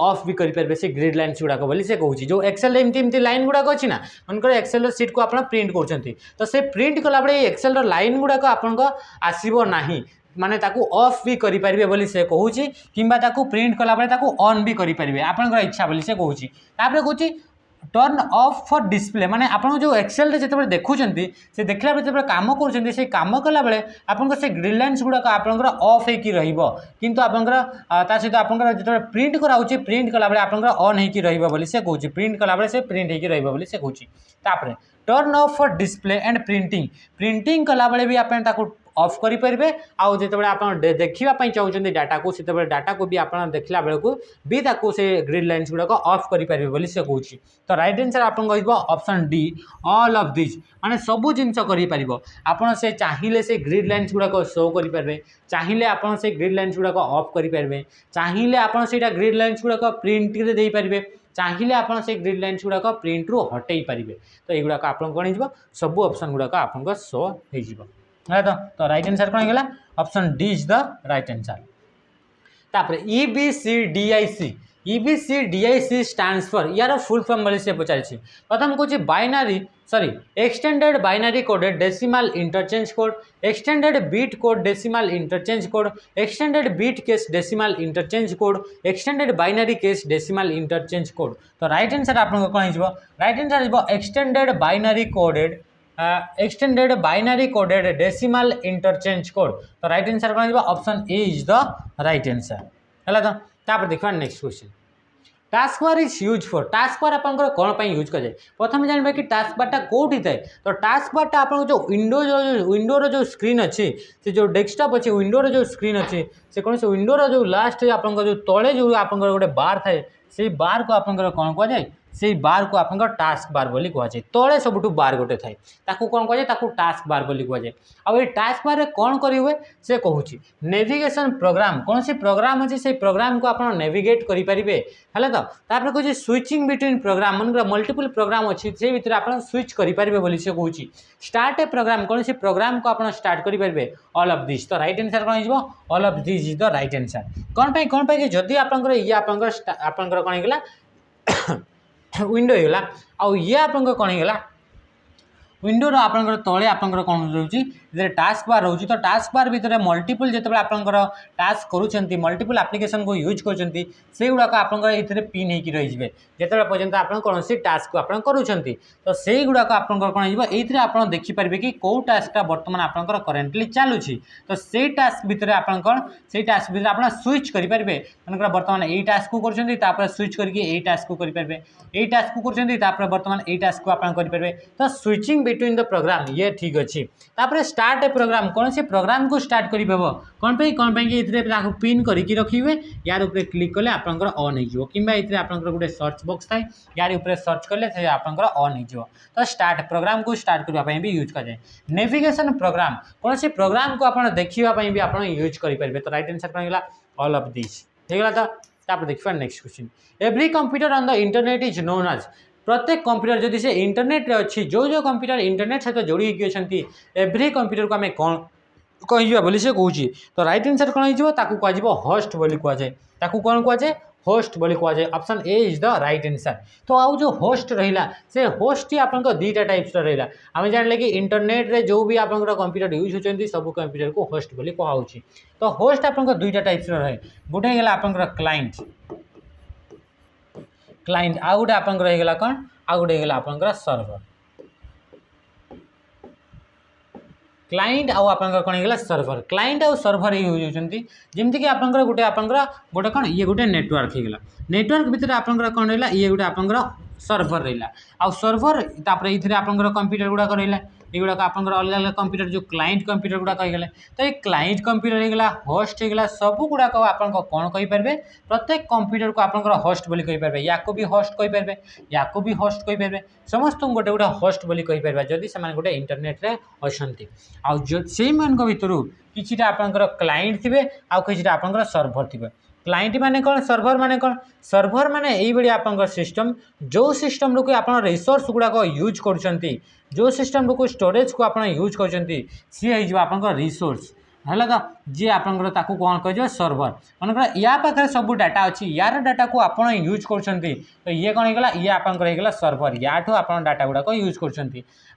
ऑफ भी करेंगे से ग्रिड लाइन्स गुड़ाक बोली से कहूँ जो एक्सेल एमती लाइन गुड़ाक अच्छी ना मनकर एक्सेल सीट को आप प्रिंट कर तो से प्रिंट कला बेले एक्सेल लाइन गुड़ाक आपन आसब नहीं माने ताकू ऑफ भी करेंगे बोली से कहूँ कि प्रिंट कला बेले ऑन भी करेंगे आपन इच्छा बोली से कहूँ कहूँ टर्न ऑफ फॉर डिस्प्ले माने आपन जो एक्सेल रे जते देखुं से देखला बेले जते काम कर से काम कला बेले आपन से ग्रिड लाइन्स गुड़ाक आपन ऑफ होकी रहिबो किंतु आपन सहित आपन जते प्रिंट कराउची प्रिंट कला बेले आपन ऑन होकी रहिबो बोली से कहूँ प्रिंट कला बेले से प्रिंट होकी रहिबो बोली से कहूँ तापरे turn off for display and printing printing कला बेले भी आपन ताकू ऑफ करेंगे आउ जो आप देखापी चाहते डाटा को से डाटा को भी आप देखला बेलू भी से ग्रिड लाइन्स गुड़ाक ऑफ करेंगे बोली से कहूँ तो राइट आंसर आप option D all of this माने सबू जिनस कर से चाहिए से ग्रिड लाइन्स गुड़ाक शो करेंगे चाहिए आप से ग्रिड लाइन्स गुड़ाक ऑफ करेंगे चाहिए आप ग्रिड लाइन्स गुड़ाक प्रिंट दे पारे चाहिए आप से ग्रिड लाइन्स गुड़ाक प्रिंट रू हटई पारे तो युवाक आप कौन हो सबू ऑप्शन गुड़ाक आप शो हो तो राइट आंसर कौन होगा option D is the right answer तापर EBCDIC स्टैंड्स फॉर यार फुल फॉर्म बोली से पचार प्रथम कहूँ binary sorry extended binary coded decimal interchange code extended bit code decimal interchange code extended bit case decimal interchange code extended binary case decimal interchange code तो right answer आप कौन हो राइट आंसर हो extended binary coded extended binary coded decimal interchange code तो right answer कौन हो option A is the right answer है तो तापर देखा next question task bar is use for task bar आप कौन यूज कर प्रथम जानवे कि टास्क बार कौटी थाए तो टास्क बार आप जो विंडोर जो स्क्रीन अच्छी से जो डेस्कटॉप अच्छी विंडोर जो स्क्रीन अच्छी से कौन से विंडोर जो लास्ट आप जो तले जो आप गोटे बार थाए से बार को आप कौन कहुए से बार को आप टास्क बार बोली कहुए तले सब बार गोटे थाए कौन कहुए टास्क बार बोली कहुए आउ टास्क बार कौन करेंगे से कहूँ नेविगेशन प्रोग्राम कौन सी प्रोग्राम अच्छे से प्रोग्राम को आप नेविगेट करेंगे है तो तापर कहूँ स्विचिंग बिटवीन प्रोग्राम मन मल्टीपल प्रोग्राम अच्छी से भितर आप स्विच करेंगे बोली से कहूँ स्टार्ट ए प्रोग्राम कौन सी प्रोग्राम को आप स्टार्ट करेंगे ऑल ऑफ दिस तो राइट आंसर कौन हो all of this is the right answer कौन पाई जदि आपंकर ये आपंकर कौन होगा विंडो होगा आउ ये आपंकर कौन होगा विंडोर आपंकर तले आपंकर कौन रोचे टास्क बार रोचे तो टास्क बार भितर मल्टीपल जिते आपंकर टास्क करुँच मल्टीपल एप्लिकेशन को यूज कर गुड़ाक आपंकर ये पिन होकर रही जिते पर्यटन आप कौन सी टास्क को आप करुँच तो से गुड़ाक आपंकर कौन हो ये आप देखिपारे कि कौ टास्कटा बर्तमान आपंकर करेन्टली चलुची तो से टास्क भितर आप से टास्क भितर आप स्विच करेंगे मनकर बर्तमान यही टास्क को कर स्विच करके टास्क को करेंगे यही टास्क को कर बर्तमान यही टास्क को आप करेंगे तो स्विचिंग बिटवीन द प्रोग्राम ये ठीक अच्छे तापर स्टार्ट ए प्रोग्राम कौन से प्रोग्राम को स्टार्ट कर कौन पे पिन करके रखिए यार ऊपर क्लिक कले आपंकर ऑन हो कि आपंकर गोटे सर्च बॉक्स थाए यार ऊपर सर्च कले से आपंकर ऑन हो तो स्टार्ट प्रोग्राम को स्टार्ट करने भी यूज कराए नेविगेशन प्रोग्राम कौन से प्रोग्राम को आप देखापी भी आप यूज करेंगे तो राइट आंसर कौन होगा ऑल ऑफ दिस होगा तो देखिए next question every computer on the internet is known as प्रत्येक कंप्यूटर जदि से इंटरनेट अच्छी जो जो कंप्यूटर इंटरनेट सहित जोड़ी अच्छा एवरी कंप्यूटर को आम कौन कह बोली से कहूँ तो राइट आंसर कौन हो होस्ट बोली कहुए कौन कहुए होस्ट बोली कहुए option A is the right answer तो आउ जो होस्ट रहा से होस्ट ही आप दुईटा टाइप्स रहा आम जान कि इंटरनेट रे जो भी आप कंप्यूटर यूज होती सब कंप्यूटर को होस्ट बोली कहुच्छी तो होस्ट आप दुईटा टाइप्स रहे गोटे होगा आप क्लाइंट क्लाइंट आउ गोटे आपंकर कौन आउ गोटे होगा आपंकर सर्वर क्लाइंट आउ आपंकर कौन होगा सर्वर क्लाइंट आउ सर्वर यूज होती जमीक आपंकर गोटे गोटे कौन ये गोटे नेटवर्क होगा नेटवर्क भितर आपंकर कौन रहा ये गोटे आपंकर सर्वर रहा आउ सर्वर तापर ये आपंकर कंप्यूटर गुड़ाक रहा युवा आपंकर अलग अलग कंप्यूटर जो क्लाइंट कंप्यूटर गुड़ाक होगले तो ये क्लाइंट कंप्यूटर होगा होस्ट होगा सब गुड़ाक आप कौन कहींपारे प्रत्येक कंप्यूटर को आपंकर होस्ट बोली कहींपारे या भी होस्ट कहींपारे या भी होस्ट कहींपारे समस्त गोटे गोटे होस्ट बोली कहींपारे जदि से गोटे इंटरनेट रे अच्छी आउ से भितर किसी आपंकर क्लाइंट थे आउ किसी आपंकर सर्वर थे क्लाइंट माने कौन सर्वर माने यही आपंकर सिस्टम जो सिस्टम रू आप रिसोर्स गुड़ाक यूज कर जो सिस्टम रू स्टोरेज को आप यूज कर सी आपंकर रिसोर्स है जी आपंकर ताकू कौन कह सर्वर मनकर या पाखे सब डाटा अच्छी यार डाटा को आप यूज कर तो ये कौन होगा ये आपंकर होगा सर्वर या आप डाटा गुड़ाक यूज कर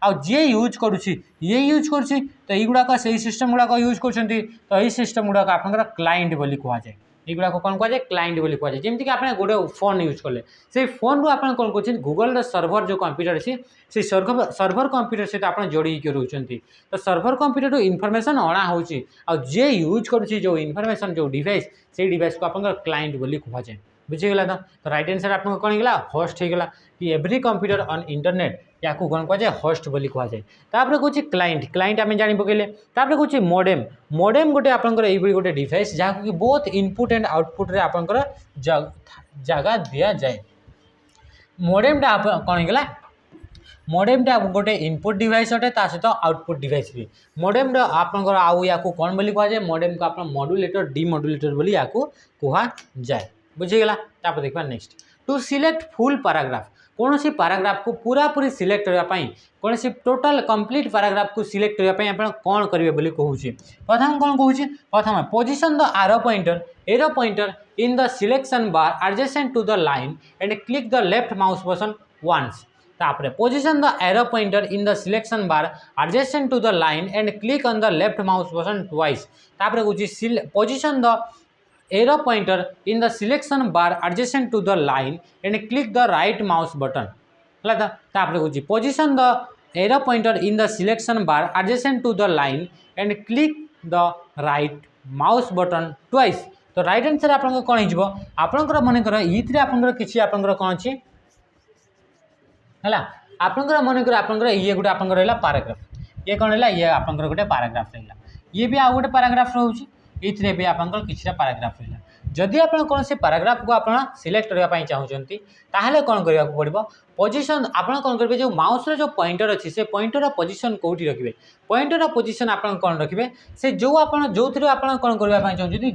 आए यूज करुँची ये यूज कर तो युवाक से सिस्टम गुड़ाक यूज कर तो ये सिस्टम गुड़ाक आपंकर क्लाइंट बोली कहुए युवा कौन कहुए क्लाइंट बोली कहुए जमीक आप गोटे फोन यूज कले से फोन रू आप कौन कर गूगल सर्वर जो कंप्यूटर अच्छी से सर्वर कंप्यूटर सहित आप जोड़ी रोचन तो सर्वर कंप्यूटर इनफॉरमेशन अणा होची जे यूज करुँची जो इनफॉरमेशन जो डिवाइस से डिवाइस को आप क्लाइंट बोली कहुए बुझीगला तो राइट आंसर आप कौन होगा होस्ट होगा कि एवरी कंप्यूटर ऑन इंटरनेट या कौन कहुए होस्ट बोली कहुए तापर कौन क्लाइंट क्लाइंट आम जानी पकड़े तापर कौन मॉडेम मॉडेम गोटे आपंकर ये गोटे डिवाइस जहाँ कि बहुत इनपुट एंड आउटपुट रे आपंकर जगह दि जाए मॉडेमटा कौन होगा मॉडेमटा गोटे इनपुट डिवाइस अटे ता सहित आउटपुट डिवाइस भी मॉडेम आपंकर आउ या कौन बोली कहुए मॉडेम को आप मॉड्यूलेटर डिमॉड्यूलेटर बोली या कहुए बुझीगला तापर देखा next to select full paragraph कौन सी पैराग्राफ को पूरा पूरी सिलेक्ट करने कौन सी टोटल कंप्लीट पैराग्राफ को सिलेक्ट करने आप कौन करेंगे बोली कहूँ प्रथम कौन कहूँ प्रथम position the arrow pointer in the selection bar adjacent to the line and click the left mouse button once तापर position the arrow pointer in the selection bar adjacent to the line and click on the left mouse button twice तापर कहूँ position the arrow pointer in the selection bar adjacent to the line and click the right mouse button है तापर कहूँ position the arrow pointer in the selection bar adjacent to the line and click the right mouse button twice तो right answer आप कौन हो आपंकर मनकर ये आपंकर किसी आपंकर कौन अच्छी है आपंकर मनकर आपंकर ये गोटे आपंकर रहा पैराग्राफ ये कौन रहा ये आपंकर गोटे पैराग्राफ रहा ये भी आउ गोटे पैराग्राफ रोचे ये भी आपंकर किसी पैराग्राफ रहा जदि आप कौन से पैराग्राफ को आप सिलेक्ट करने चाहते ताहले कौन करने पड़ो पोजिशन आप कौन करेंगे जो माउस जो पॉइंटर अच्छी से पॉइंटर पोजिशन कौटी रखिए पॉइंटर पोजिशन आप कौन रखिए से जो आप जो आप कौन करने चाहते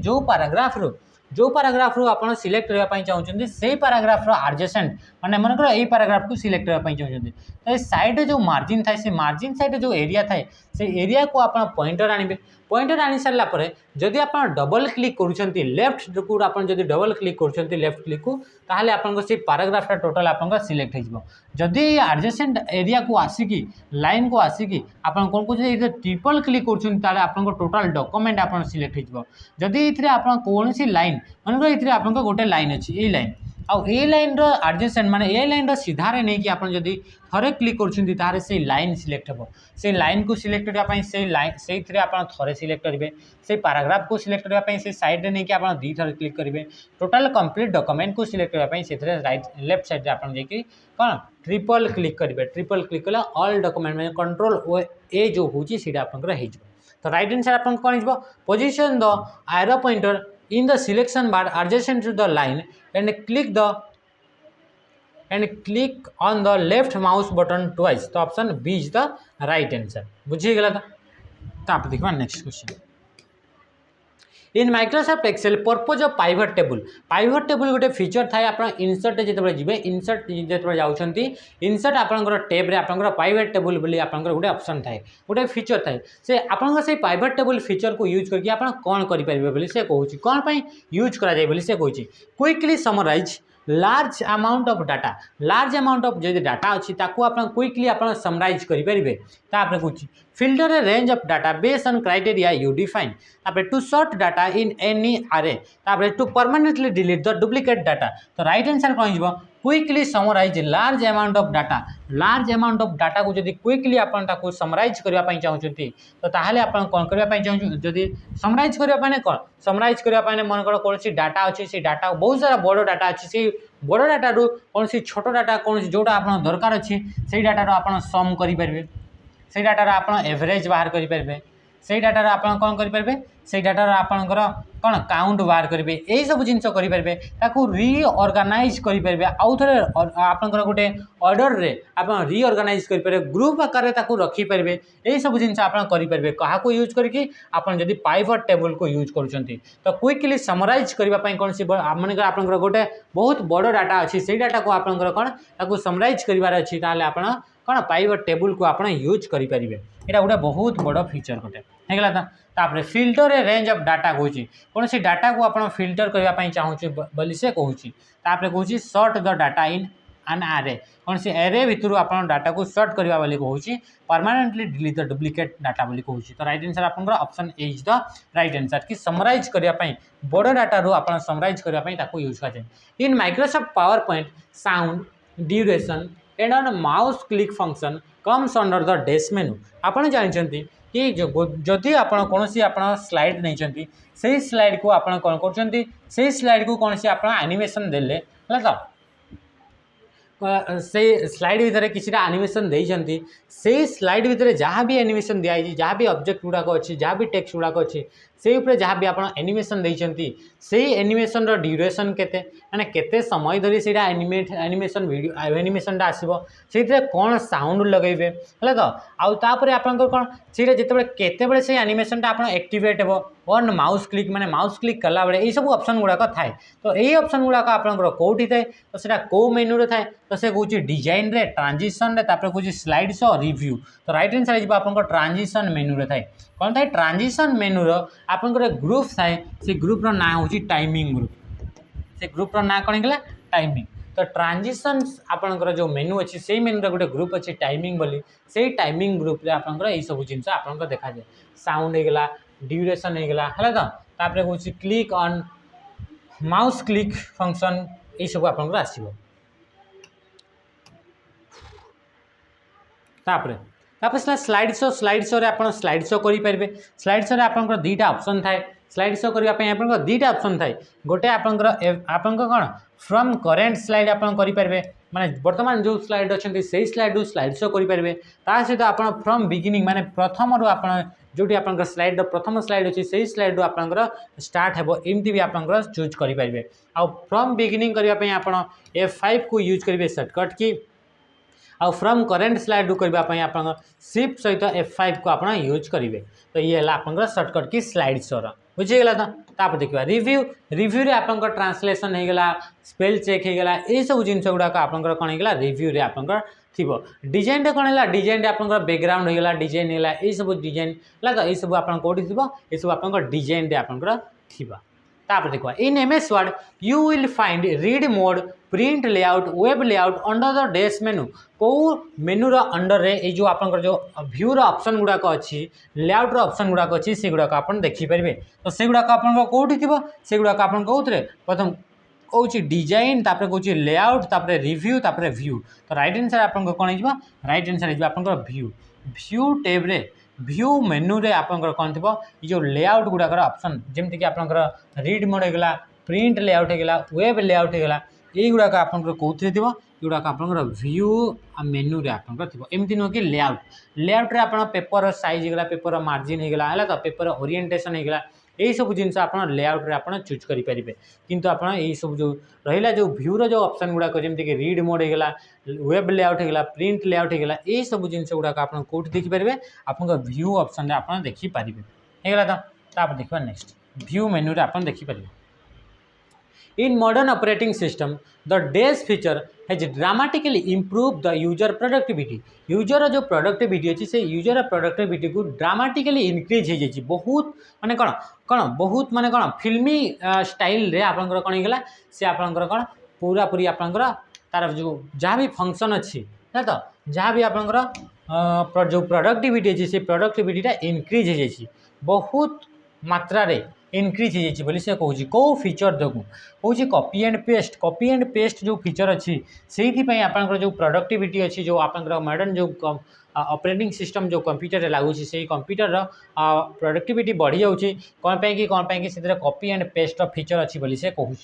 जो पैराग्राफ रू आप सिलेक्ट करने चाहते से पैराग्राफ एडजेसेंट माने मनकर यही पैराग्राफ को सिलेक्ट करने चाहते तो साइड जो मार्जिन थाए से मार्जिन साइड जो एरिया थाए से एरिया को आप पॉइंटर आनिबे पॉइंटर आनी सारा पर जदि आप डबल क्लिक कर लेफ्ट को आप डबल क्लिक कर लेफ्ट क्लिक को ताहले आपन से पैराग्राफटा टोटल आप सिलेक्ट हो जदि एडजेसेंट एरिया को आसिकी लाइन को आसिकी आप कौन कहते ट्रिपल क्लिक कर आप टोटल डॉक्यूमेंट आप सिलेक्ट हो जदि ये आप कौन सी लाइन मन ये आप गोटे लाइन अच्छी ये लाइन आउ ए लाइन एडजेसेंट माने ए लाइन सीधारे नहीं कि आप जदि थरे क्लिक कर से लाइन सिलेक्ट हो से लाइन को सिलेक्ट करने से लाइन से आप थरे सिलेक्ट करेंगे से पैराग्राफ को सिलेक्ट करने से साइड नहीं कि आप दी थर क्लिक करेंगे टोटल कंप्लीट डॉक्यूमेंट को सिलेक्ट करने से राइट लेफ्ट साइड आप कौन ट्रिपल क्लिक करेंगे ट्रिपल क्लिक कले ऑल डॉक्यूमेंट में कंट्रोल ए जो होची सीटा आपनकर हो तो राइट आंसर आप कौन हो position the arrow pointer in the selection bar adjacent to the line and click on the left mouse button twice तो option B is the right answer बुझीगला तो आप देखा next question in Microsoft Excel purpose of pivot table गोटे feature थाए आप insert जो जी इनसर्ट जो जाऊँच इनसर्ट आपंकर टैब आपंकर पाइवट टेबल बोली आपंकर गोटे ऑप्शन थाए गोटे फीचर थाए से आपंकर से पाइवट टेबल फीचर को यूज करके आप कौन करेंगे बोली से कहूँ कौन पर यूज करा जाए बोली से कहूँ quickly summarize large amount of data जो डाटा अच्छी ताकू आप क्विकली आप समराइज करेंगे तापर कहूँ filter a range of data based on criteria you define तापर to sort data in any array तापर to permanently delete the duplicate data तो राइट आंसर कौन हो quickly summarize large amount of data को जदि क्विकली आपन ताको summarise करबा पई चाहउछंती तो ताहाले आपन कोन करबा पई चाहउ जदि समराइज करबा पई कोन समराइज करबा पई मन कर कोनसी डाटा अछि से डाटा बहुत सारा बड़ डाटा अछि से बड़ डाटा रु कोनसी छोट डाटा कोनसी जोटा आपन दरकार अछि से डाटा रो आपन सम करि परबे से डाटा आपन एवरेज बाहर करि परबे से डाटा आपन कोन करि परबे से डाटा आपनकर कौन काउंट बाहर करेंगे यही सब जिन करेंगे ताकू रिअर्गानाइज करेंगे आउ थे आपंकर गोटे ऑर्डर रे आप रिअर्गानाइज करेंगे ग्रुप आकार ताकू रखिपारे यही सब जिन करेंगे क्या यूज करके जदि पाइवट टेबल को यूज कर तो क्विकली समराइज करने कौन सी मानकर आप गोटे बहुत बड़ डाटा अच्छी से डाटा को आपंकर कौन ताकू समराइज करार अच्छी आप कौन पाइवट टेबल को आप यूज करेंगे यहाँ गोटे बहुत बड़ फीचर गोटे होगा तापर filter a range of data कहूँ कौन सी डाटा को आप फिल्टर करने चाहूँ बोली से कहूँ तापर कहूँ sort the data in an array कौन सी एरे भितर आप डाटा को सॉर्ट करवा बोली कहूँ permanently delete the duplicate data बोली कहूँ तो राइट आंसर आपंकर option A is the right answer कि समराइज करने बड़ डाटा रू आप समराइज करने यूज कर in Microsoft PowerPoint sound duration and on mouse click function comes under the dash menu आपड़ जानते कि जदि आप कौन स्लाइड नहीं से स्लाइड को आप कौन कर स्लाइड को कौन सी आप एनिमेशन देले है तो से स्लाइड भितर किसी एनिमेशन देइछंती से स्लाइड भितर जहाँ भी एनिमेशन दिखाई जहाँ भी ऑब्जेक्ट गुड़ाक अच्छी जहाँ भी टेक्स्ट गुड़ाक अच्छी से उपरे जहाँ भी आप एनिमेशन देइछंती से एनिमेशन रो ड्यूरेशन केते माने केते समय धरी सेटा एनिमेशन वीडियो एनिमेशन आसीबो सेथिरे कोन साउंड लगेबे हला तो आउ तापर आपनकर कोन सेटा जेतेबेले केतेबेले से एनिमेशन टा आपन एक्टिवेट हेबो वन माउस क्लिक माने माउस क्लिक कला बेले ए सब ऑप्शन गुड़ाक थाए तो यही ऑप्शन गुड़ाक आपनकर कोठी थाए तो सेटा को मेनू रे थाए तो से कहूँ डिजाइन रे ट्रांजिशन रे तापर कहूँ स्लाइड शो रिव्यू तो राइट आंसर है आपन ट्रांजिशन मेनू रे थाए कौन थाए ट्रांजिशन मेनू रो आपन ग्रुप थाए से ग्रुप रो ना होची टाइमिंग ग्रुप से ग्रुप रो ना कौन गला टाइमिंग तो ट्रांजिशन आपनकर जो मेनू अच्छी से मेनू रे गोटे ग्रुप अच्छी टाइमिंग बोली से टाइमिंग ग्रुप रे आपनकर ए सब जिनस आपनकर देखा जाए साउंड हो गला ड्यूरेशन हो गला है तो तापर कहूँ click on mouse click function ये सब आपनकर आसीबो तापर स्लाइड शो रे आपन स्लाइड शो करि परबे स्लाइड शो रे आपनकर दीटा ऑप्शन थाए स्लाइड शो करबा पय आपनकर दीटा ऑप्शन थाए गोटे आपनकर कोन फ्रॉम करेंट स्लाइड आपन करि परबे माने वर्तमान जो स्लाइड अछंती सेही स्लाइड स्लाइड शो करि परबे ता सहित आपन फ्रॉम बिगिनिंग माने प्रथम रो आपन जोटी आपनकर स्लाइड प्रथम स्लाइड अछि सेही स्लाइड रो आपनकर स्टार्ट हेबो एमती भी आपनकर चूज करि परबे आ फ्रॉम बिगिनिंग करबा पय आपन F5 को यूज करिवे शॉर्टकट की आउ फ्रॉम करेंट स्लाइड करने आप शिफ्ट सहित F5 को आप यूज करेंगे तो ये है आप शॉर्टकट की स्लाइड शोर बुझीगला तो देखा रिव्यू रिव्यू रे आप ट्रांसलेशन होगा स्पेल चेक होगा ये सब जिन गुड़ाक आप कौन होगा रिव्यू रे आप थी डिजाइन रे कौन है डिजाइन रे आप बैकग्राउंड होगा डिजाइन होगा ये सब डिजाइन है तो ये सब आप कौटी थी ये सब आप डिजाइन रे आप थी तापर देखो इन MS Word you will find read mode print layout web layout under the dash मेनू को मेनू रो अंडर रे ये जो आपनकर जो व्यू रो ऑप्शन गुड़ाक अच्छी लेआउट रो ऑप्शन गुड़ाक अच्छी से गुड़ाक आपन देखि परिबे तो से गुड़ाक आपन कोठी थिबो से गुड़ाक आपन कोउतरे प्रथम कहूँ डिजाइन तापर कहूँ लेआउट तापर रिव्यू तापर व्यू तो राइट आंसर आपन कोन हिबो राइट आंसर हिबो आपन व्यू व्यू टैब रे व्यू मेनू रे आपनकर कौन थी ये जो लेआउट गुड़ाकर ऑप्शन जमती कि आपनकर रीड मोड होगा प्रिंट लेआउट होगा वेब लेआउट होगा ये गुड़ाक आपनकर कौथि थी युवाक आपनकर व्यू आ मेनू रे आपनकर थी एमती नुह कि लेआउट रे आपन पेपर साइज होगा पेपर मार्जिन होगा है तो पेपर ओरिएंटेशन होगा यही सब जिनस आप लेआउट रे आप चूज करेंगे किंतु आप यही सब जो रहा जो व्यू रो जो ऑप्शन गुड़ाक जमीक कि रीड मोड होगा वेब लेआउट होगा प्रिंट लेआउट होगा यही सब जिनस गुड़ाक आप कौट देखिपारे आप व्यू ऑप्शन आप देखिपारे होगा तो देखा नेक्स्ट व्यू मेनू रे आप देखिपारे in modern operating system the dash feature has dramatically improve the user productivity user जो प्रोडक्टिविटी अच्छी से यूजर प्रोडक्टिविटी को ड्रामाटिकली इनक्रीज हो जाए बहुत माने कौन कौन बहुत माने कौन फिल्मी स्टाइल रे आपनकर कौन होगा से आपनकर कौन पूरा पूरी आपनकर तार जो जहाँ भी फंक्शन अच्छी है तो जहाँ भी आपनकर जो प्रोडक्टिविटी अच्छी से प्रोडक्टिविटीटा इनक्रीज हो जाए बहुत मात्रा रे इनक्रीज हो जाए बोली से कहूँ कौ फीचर देखूँ कौन कॉपी एंड पेस्ट जो फीचर अच्छी से आपंकर जो प्रोडक्टिविटी अच्छी जो आपंकर मॉडर्न जो ऑपरेटिंग सिस्टम जो कंप्यूटर लगुच से कंप्यूटर प्रोडक्टिविटी बढ़ी जाऊँगी कौन पाई से कॉपी एंड पेस्ट फीचर अच्छी बोली से कहूँ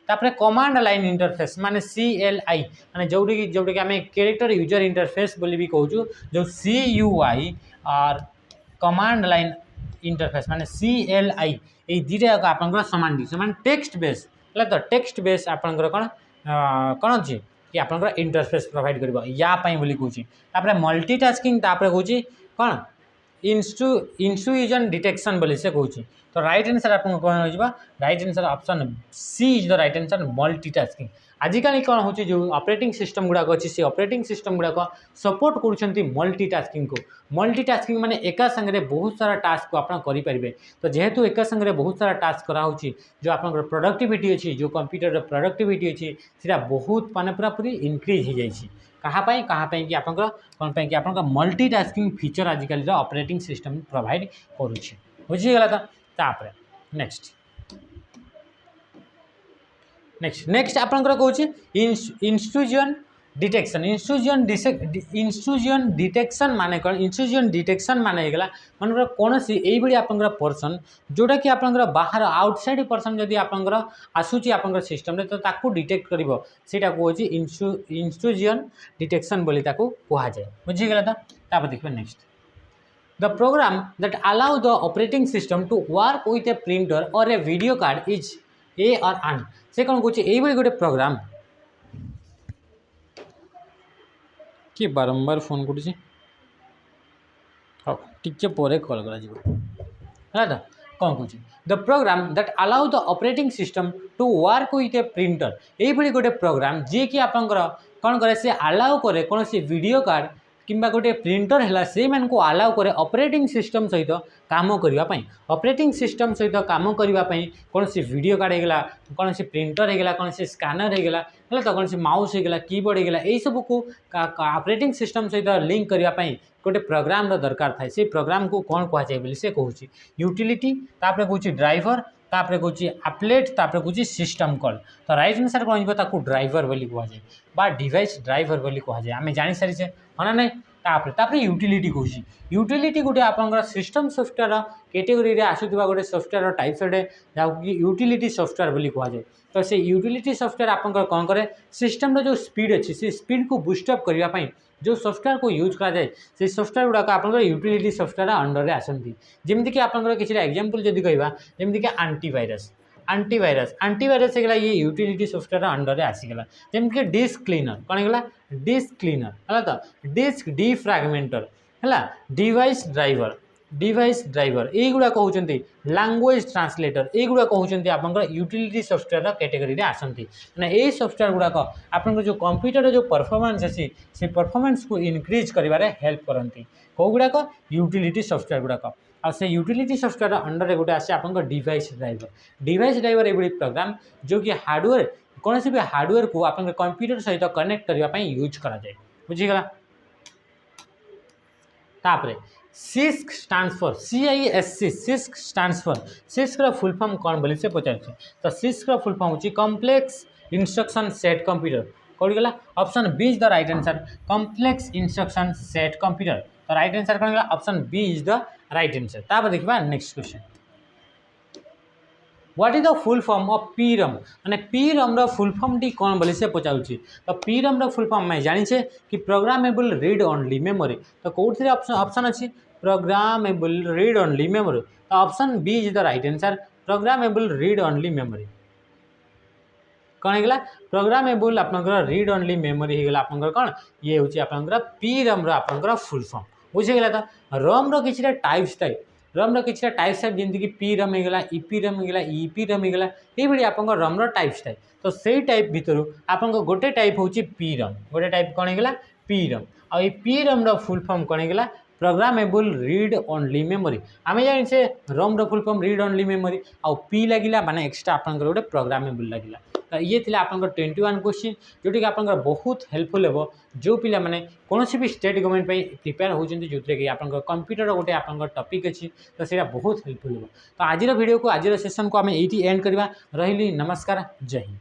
तापर कमांड लाइन इंटरफेस माने CLI माने जोटी आम कैरेक्टर यूजर इंटरफेस बोली भी कहूँ जो CUI और कमांड लाइन इंटरफेस माने CLI ये दुटा जाक आपंकर सामान टेक्स्ट बेस है तो टेक्स्ट बेस आपंकर कौन अच्छे कि आपंकर इंटरफेस प्रोवाइड कर या बोली कहूँ मल्टीटास्किंग कहूँ कौन इंट्रूजन डिटेक्शन बोली से कहूँ तो राइट आंसर आपको कौन हो right answer option C is the right answer multitasking आजिकल कौन हो जो ऑपरेटिंग सिस्टम गुड़ाक अच्छी से ऑपरेटिंग सिस्टम गुड़ाक सपोर्ट कर मल्टीटास्किंग को मल्टीटास्किंग माने एका संगे बहुत सारा टास्क को आप करेंगे तो जेहेतु एका संगे बहुत सारा टास्क कराऊँच जो आप प्रोडक्टिविटी अच्छी जो कंप्यूटर प्रोडक्टिविटी अच्छी से बहुत माने पूरा पूरी इनक्रीज हो जाए कहाँ कि आपंकर कौन पाई कि आपंकर मल्टीटास्किंग फीचर आजिकल ऑपरेटिंग सिस्टम प्रोवाइड करुच्छे बुझीगला तो तापर नेक्स्ट नेक्स्ट नेक्स्ट आपंकर कहूँ इंट्रूजन डिटेक्शन इंट्रूजन डिटेक्शन माने कौन इंट्रूजन डिटेक्शन माने मन कौन सी यही आपंकर पर्सन जोटा कि आपंकर बाहर आउटसाइड पर्सन जदि आपंकर आसूची आपंकर सिस्टम तो ताकू डिटेक्ट कर सेटा कहूँ इंट्रूजन डिटेक्शन बोली ताकू कहा जाए बुझीगला तो तापर देखिए next the program that allow the operating system to work with a printer or a video card is a और आन से कौन कहूँ ये गोटे प्रोग्राम कि बारंबार फोन कर टे पर कल कर कौन कहूँ the program that allow the operating system to work with a printer ये गोटे प्रोग्राम जी कि आपंकर कौन करे से अलाउ करे कौन सी वीडियो कार्ड किंबा गोटे प्रिंटर है से मानक अलाउ करे ऑपरेटिंग सिस्टम सहित काम करने ऑपरेटिंग सिस्टम सहित काम करने कौन सी वीडियो कार्ड होगा कौन सी प्रिंटर होगा कौन सी स्कानर होगा है तो कौन सी माउस होगा कीबोर्ड होगा यही सब को ऑपरेटिंग सिस्टम सहित लिंक करने गोटे प्रोग्राम दरकार थाए से प्रोग्राम को कौन कहुए बोली से कहूँ यूटिलिटी तापर कहूँ ड्राइवर तापर कहूँ एप्लेट तापर कहूँ सिस्टम कॉल तो राइट आंसर कौन हो ड्राइवर बोली कहुए बा डिवाइस ड्राइवर बोली कहुए आम जानी सारी हाँ ना तापर यूटिलिटी कहूँ यूटिलिटी गोटे आपंकर सिस्टम सॉफ्टवेयर कैटेगरी आसुवा गोटे सॉफ्टवेयर टाइप्स अटे जहाँ यूटिलिटी सॉफ्टवेयर बोली कहुए तो से यूटिलिटी सॉफ्टवेयर आपंकर कौन करे सिस्टम जो स्पीड अच्छी से स्पीड को बूस्टअप करने जो सॉफ्टवेयर को यूज करा जाए से सॉफ्टवेयर गुड़ाक आपंकर यूटिलिटी सॉफ्टवेयर अंडर में आसती जमीक आपंकर किसी एग्जांपल जदि कहवा जमीक आंटीवायरस आंटीवायरस होगा ये यूटिलिटी सॉफ्टवेयर अंडर में आसीगला जमीक डिस्क क्लीनर कौन होगा डिस्क क्लीनर है तो डिस्क डिफ्रागमेंटर है डिवाइस ड्राइवर युवा कहते लैंग्वेज ट्रांसलेटर युवा कहते आप यूटिलिटी सॉफ्टवेयर कैटेगरी आसती मैंने यही सॉफ्टवेयर गुड़ाक आप जो कंप्यूटर जो परफॉर्मेंस अच्छी से परफॉर्मेंस को इनक्रीज कर हेल्प करती कौ गुड़ाक यूटिलिटी सॉफ्टवेयर गुड़ाक आ से यूटिलिटी सॉफ्टवेयर अंडर गोटे आसे आप डिवाइस ड्राइवर ये प्रोग्राम जो कि हार्डवेयर कौन भी हार्डवेयर को आप कंप्यूटर सहित कनेक्ट करने यूज करा जाए बुझीगला तापर CISC stands for CISC CISC stands for CISC full form कौन बोली से पचार तो सिस्क फुल फॉर्म होची कॉम्प्लेक्स इंस्ट्रक्शन सेट कंप्यूटर कौन गला option B is the right answer complex instruction set computer तो राइट आंसर कौन गला option B is the right answer तापर देखिबा next question what is the full form of PROM माने PROM full form टी कौन बोली से पचारूँ तो PROM फुल फॉर्म मैं जानी कि प्रोग्रामेबल रीड ओनली मेमोरी तो कौन ऑप्शन अच्छी प्रोग्रामेबल रीड ओनली मेमोरी तो option B is the right answer programmable read only memory कौन होगा प्रोग्रामेबल आपंकर रीड ओनली मेमोरी होगा आपंकर कौन ये हूँ आपंकर PROM आपंकर फुल फॉर्म बुझीगला तो रोम किसी टाइप्स थाए रोम किसी टाइप्स थाए जमीक PROM होगा EPROM होगा EPROM होगा ये आप रोम टाइप्स थाए तो से टाइप भितर आप गोटे टाइप हूँ PROM गोटे टाइप कौन होगा PROM आ PROM फुल फॉर्म कौन होगा प्रोग्रामेबल रीड ओनली मेमोरी आम जाने ROM full form read only memory आउ पी लगिला माने एक्स्ट्रा आपंकर गोटे प्रोग्रामेबल लगिला तो ये थी आप 21 क्वेश्चन जोटि आप बहुत हेल्पफुल हे जो पिला माने कौन भी स्टेट गवर्नमेंट प्रिपेयर होती जो कि आप कंप्यूटर गोटे आप टॉपिक अच्छी तो सही बहुत हेल्पफुल हे तो आज वीडियो को आज सेशन को आम ये एंड करवा रही नमस्कार जय हिंद।